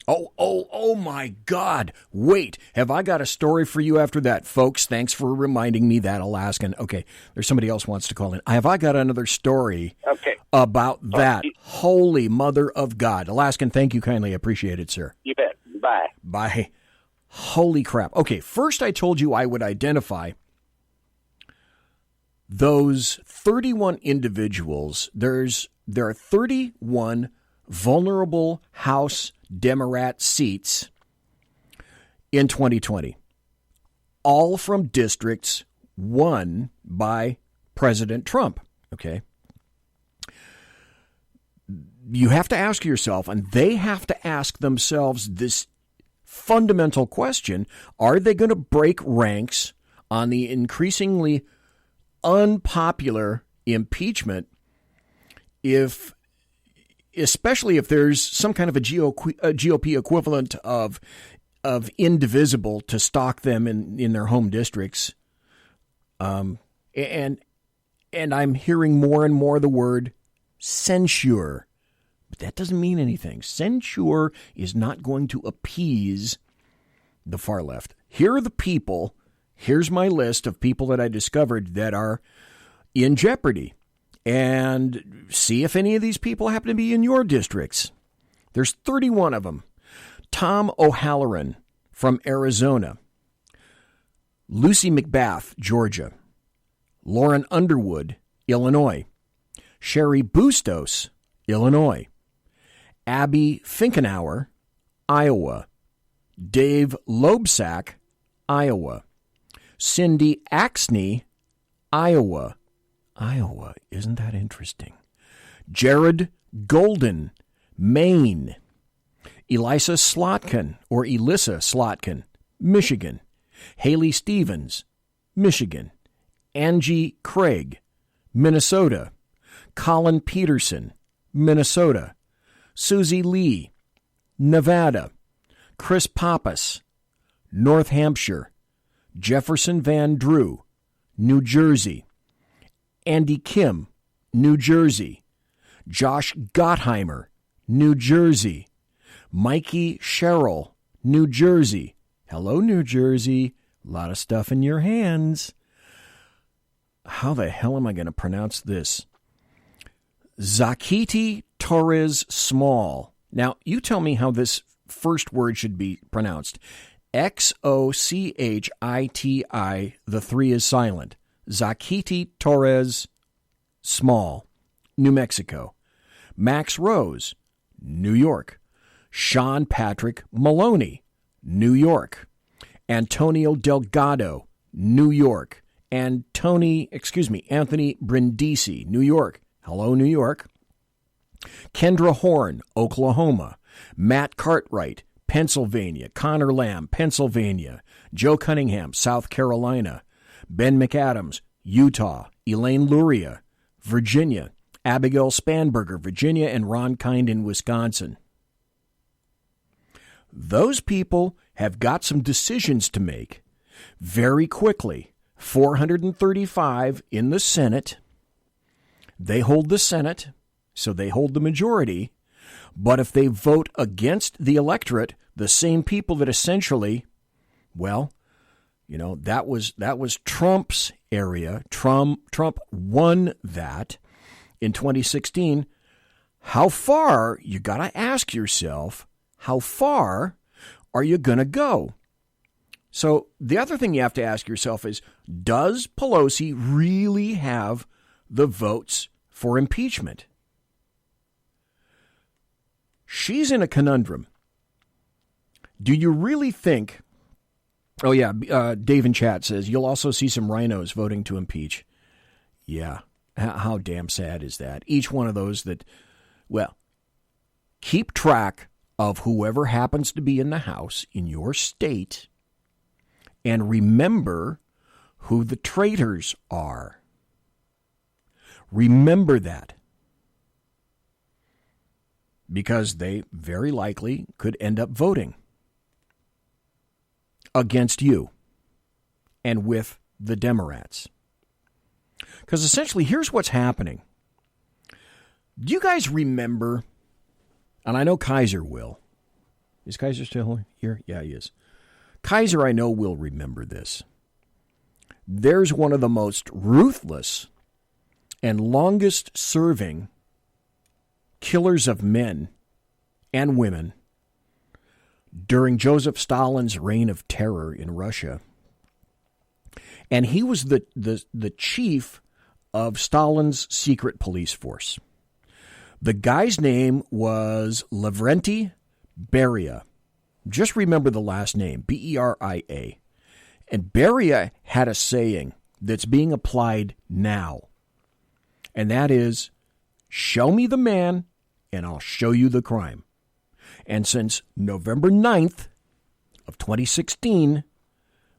Oh, my God. Wait, have I got a story for you after that? Folks, thanks for reminding me that, Alaskan. Okay, there's somebody else wants to call in. Have I got another story about that? Holy Mother of God. Alaskan, thank you kindly. Appreciate it, sir. You bet. Bye. Bye. Holy crap. Okay, first I told you I would identify those 31 individuals. There are 31 vulnerable House Democrat seats in 2020, all from districts won by President Trump. Okay. You have to ask yourself, and they have to ask themselves this fundamental question: are they going to break ranks on the increasingly unpopular impeachment, especially if there's some kind of a GOP equivalent of indivisible to stalk them in their home districts? And I'm hearing more and more the word censure. But that doesn't mean anything. Censure is not going to appease the far left. Here are the people. Here's my list of people that I discovered that are in jeopardy. And see if any of these people happen to be in your districts. There's 31 of them. Tom O'Halloran from Arizona. Lucy McBath, Georgia. Lauren Underwood, Illinois. Sherry Bustos, Illinois. Abby Finkenauer, Iowa. Dave Loebsack, Iowa. Cindy Axney, Iowa. Iowa, isn't that interesting? Jared Golden, Maine. Elissa Slotkin, Michigan. Haley Stevens, Michigan. Angie Craig, Minnesota. Colin Peterson, Minnesota. Susie Lee, Nevada. Chris Pappas, North Hampshire. Jefferson Van Drew, New Jersey. Andy Kim, New Jersey. Josh Gottheimer, New Jersey. Mikey Sherrill, New Jersey. Hello, New Jersey. A lot of stuff in your hands. How the hell am I going to pronounce this? Zakiti Torres Small. Now, you tell me how this first word should be pronounced. Xochiti, the 3 is silent. Zakiti Torres Small. New Mexico. Max Rose, New York. Sean Patrick Maloney, New York. Antonio Delgado, New York. Anthony Brindisi, New York. Hello, New York. Kendra Horn, Oklahoma. Matt Cartwright, Pennsylvania. Connor Lamb, Pennsylvania. Joe Cunningham, South Carolina. Ben McAdams, Utah. Elaine Luria, Virginia. Abigail Spanberger, Virginia. And Ron Kind in Wisconsin. Those people have got some decisions to make very quickly. 435 in the Senate. They hold the Senate, so they hold the majority. But if they vote against the electorate, the same people that essentially, well, you know, that was Trump's area. Trump won that in 2016. How far, you got to ask yourself, how far are you going to go? So the other thing you have to ask yourself is, does Pelosi really have the votes for impeachment? She's in a conundrum. Do you really think... Oh, yeah, Dave in chat says, you'll also see some rhinos voting to impeach. Yeah, how damn sad is that? Each one of those that... Well, keep track of whoever happens to be in the House in your state, and remember who the traitors are. Remember that. Because they very likely could end up voting against you and with the Democrats. Because essentially, here's what's happening. Do you guys remember, and I know Kaiser will. Is Kaiser still here? Yeah, he is. Kaiser, I know, will remember this. There's one of the most ruthless and longest-serving killers of men and women during Joseph Stalin's reign of terror in Russia. And he was the chief of Stalin's secret police force. The guy's name was Lavrenti Beria. Just remember the last name, Beria. And Beria had a saying that's being applied now. And that is, show me the man and I'll show you the crime. And since November 9th of 2016,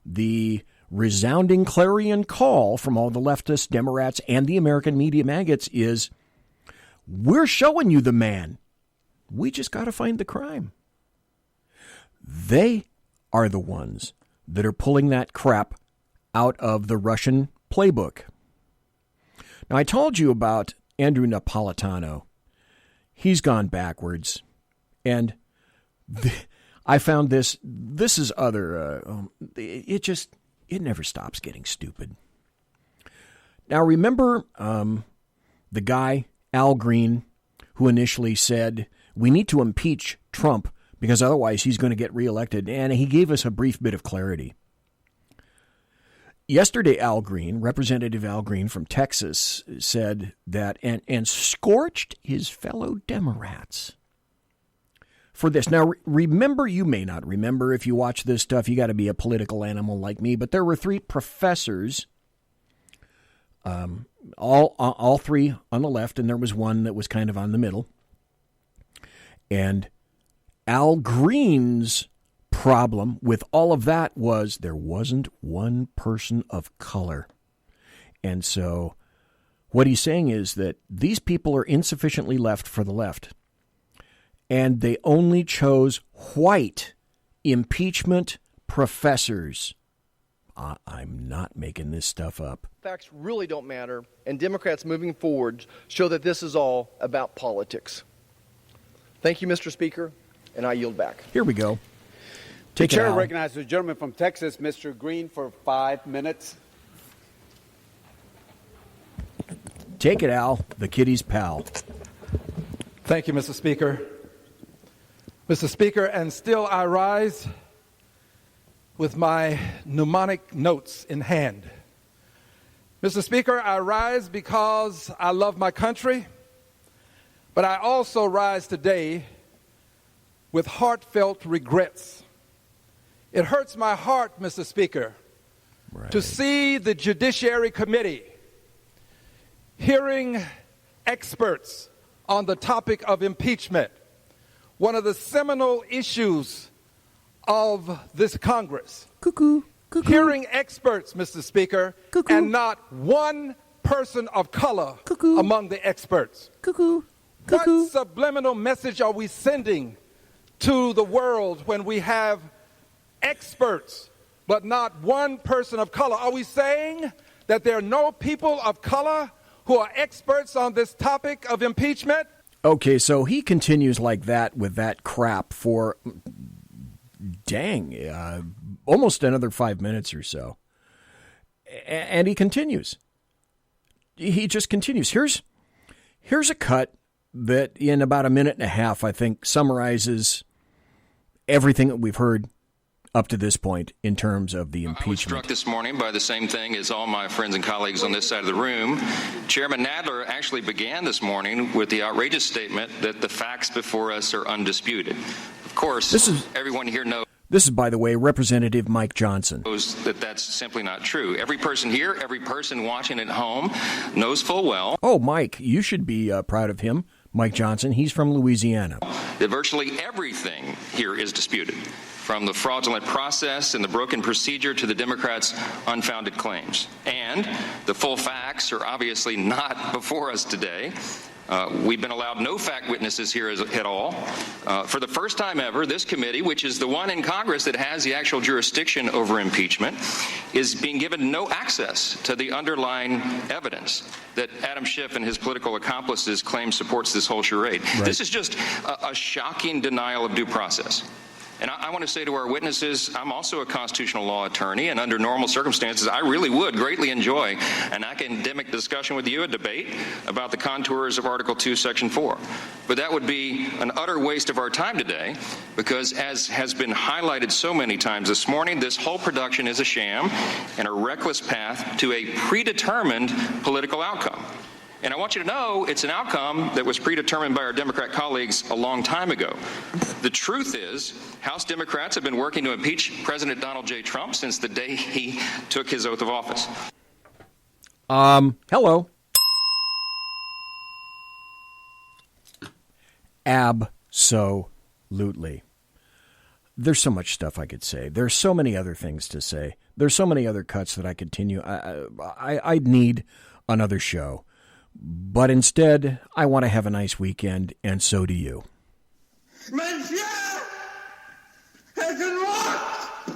the resounding clarion call from all the leftist Democrats and the American media maggots is, we're showing you the man. We just got to find the crime. They are the ones that are pulling that crap out of the Russian playbook. Now, I told you about Andrew Napolitano. He's gone backwards. And I found this is other, it never stops getting stupid. Now, remember the guy, Al Green, who initially said, we need to impeach Trump because otherwise he's going to get reelected. And he gave us a brief bit of clarity. Yesterday, Representative Al Green from Texas, said that and scorched his fellow Democrats for this. Now, remember, you may not remember if you watch this stuff, you got to be a political animal like me, but there were three professors, all three on the left, and there was one that was kind of on the middle. And Al Green's problem with all of that was there wasn't one person of color. And so what he's saying is that these people are insufficiently left for the left. And they only chose white impeachment professors. I'm not making this stuff up. Facts really don't matter, and Democrats moving forward show that this is all about politics. Thank you, Mr. Speaker, and I yield back. Here we go. The chair recognizes the gentleman from Texas, Mr. Green, for 5 minutes. Take it, Al, the kitty's pal. Thank you, Mr. Speaker. Mr. Speaker, and still I rise with my mnemonic notes in hand. Mr. Speaker, I rise because I love my country, But I also rise today with heartfelt regrets. It hurts my heart, Mr. Speaker, to see the Judiciary Committee hearing experts on the topic of impeachment, one of the seminal issues of this Congress. Hearing experts, Mr. Speaker, and not one person of color among the experts. What subliminal message are we sending to the world when we have experts but not one person of color? Are we saying that there are no people of color who are experts on this topic of impeachment? Okay, so he continues like that with that crap for, almost another 5 minutes or so. And he continues. He just continues. Here's a cut that in about a minute and a half, I think, summarizes everything that we've heard up to this point in terms of the impeachment. I was struck this morning by the same thing as all my friends and colleagues on this side of the room. Chairman Nadler actually began this morning with the outrageous statement that the facts before us are undisputed. Of course, everyone here knows. This is, by the way, Representative Mike Johnson. That that's simply not true. Every person here, every person watching at home knows full well. Oh, Mike, you should be proud of him. Mike Johnson, he's from Louisiana. That virtually everything here is disputed, from the fraudulent process and the broken procedure to the Democrats' unfounded claims. And the full facts are obviously not before us today. We've been allowed no fact witnesses here at all. For the first time ever, this committee, which is the one in Congress that has the actual jurisdiction over impeachment, is being given no access to the underlying evidence that Adam Schiff and his political accomplices claim supports this whole charade. Right. This is just a shocking denial of due process. And I want to say to our witnesses, I'm also a constitutional law attorney, and under normal circumstances, I really would greatly enjoy an academic discussion with you, a debate about the contours of Article 2, Section 4. But that would be an utter waste of our time today, because as has been highlighted so many times this morning, this whole production is a sham and a reckless path to a predetermined political outcome. And I want you to know it's an outcome that was predetermined by our Democrat colleagues a long time ago. The truth is, House Democrats have been working to impeach President Donald J. Trump since the day he took his oath of office. Hello. Absolutely. There's so much stuff I could say. There's so many other things to say. There's so many other cuts that I continue. I'd need another show. But instead, I want to have a nice weekend, and so do you. Monsieur has been locked!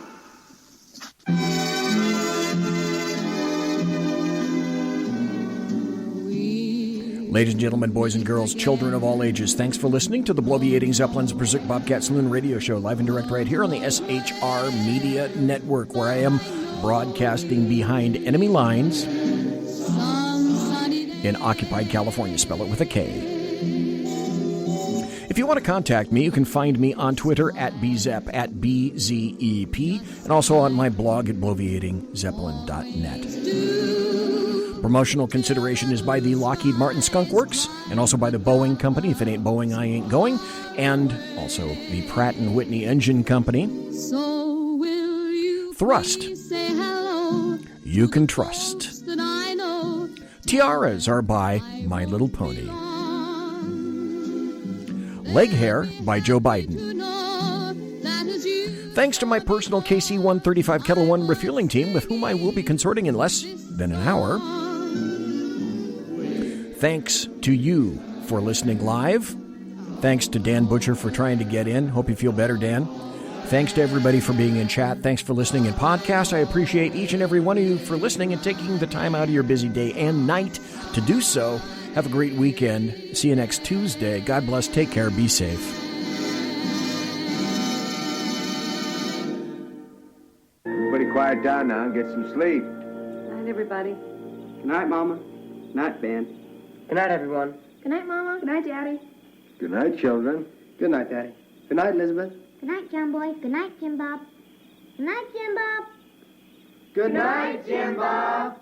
Ladies and gentlemen, boys and girls, children of all ages, thanks for listening to the Bloviating Zeppelin's Berserk Bobcat Saloon radio show, live and direct right here on the SHR Media Network, where I am broadcasting behind enemy lines in occupied California. Spell it with a K. If you want to contact me, you can find me on Twitter at BZEP, at BZEP, and also on my blog at bloviatingzeppelin.net. Promotional consideration is by the Lockheed Martin Skunk Works, and also by the Boeing Company, if it ain't Boeing, I ain't going, and also the Pratt & Whitney Engine Company. So will you Thrust. Say hello. You can trust. Tiaras are by My Little Pony. Leg Hair by Joe Biden. Thanks to my personal KC-135 Kettle One refueling team, with whom I will be consorting in less than an hour. Thanks to you for listening live. Thanks to Dan Butcher for trying to get in. Hope you feel better, Dan. Thanks to everybody for being in chat. Thanks for listening in podcast. I appreciate each and every one of you for listening and taking the time out of your busy day and night to do so. Have a great weekend. See you next Tuesday. God bless. Take care. Be safe. Everybody quiet down now and get some sleep. Good night, everybody. Good night, Mama. Good night, Ben. Good night, everyone. Good night, Mama. Good night, Daddy. Good night, children. Good night, Daddy. Good night, Elizabeth. Good night, John Boy. Good night, Jim Bob. Good night, Jim Bob. Good night, Jim Bob.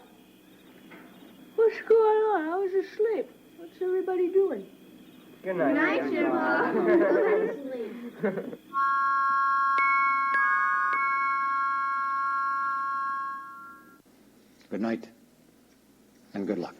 What's going on? I was asleep. What's everybody doing? Good night, Jim Bob. Go to sleep. Good night, and good luck.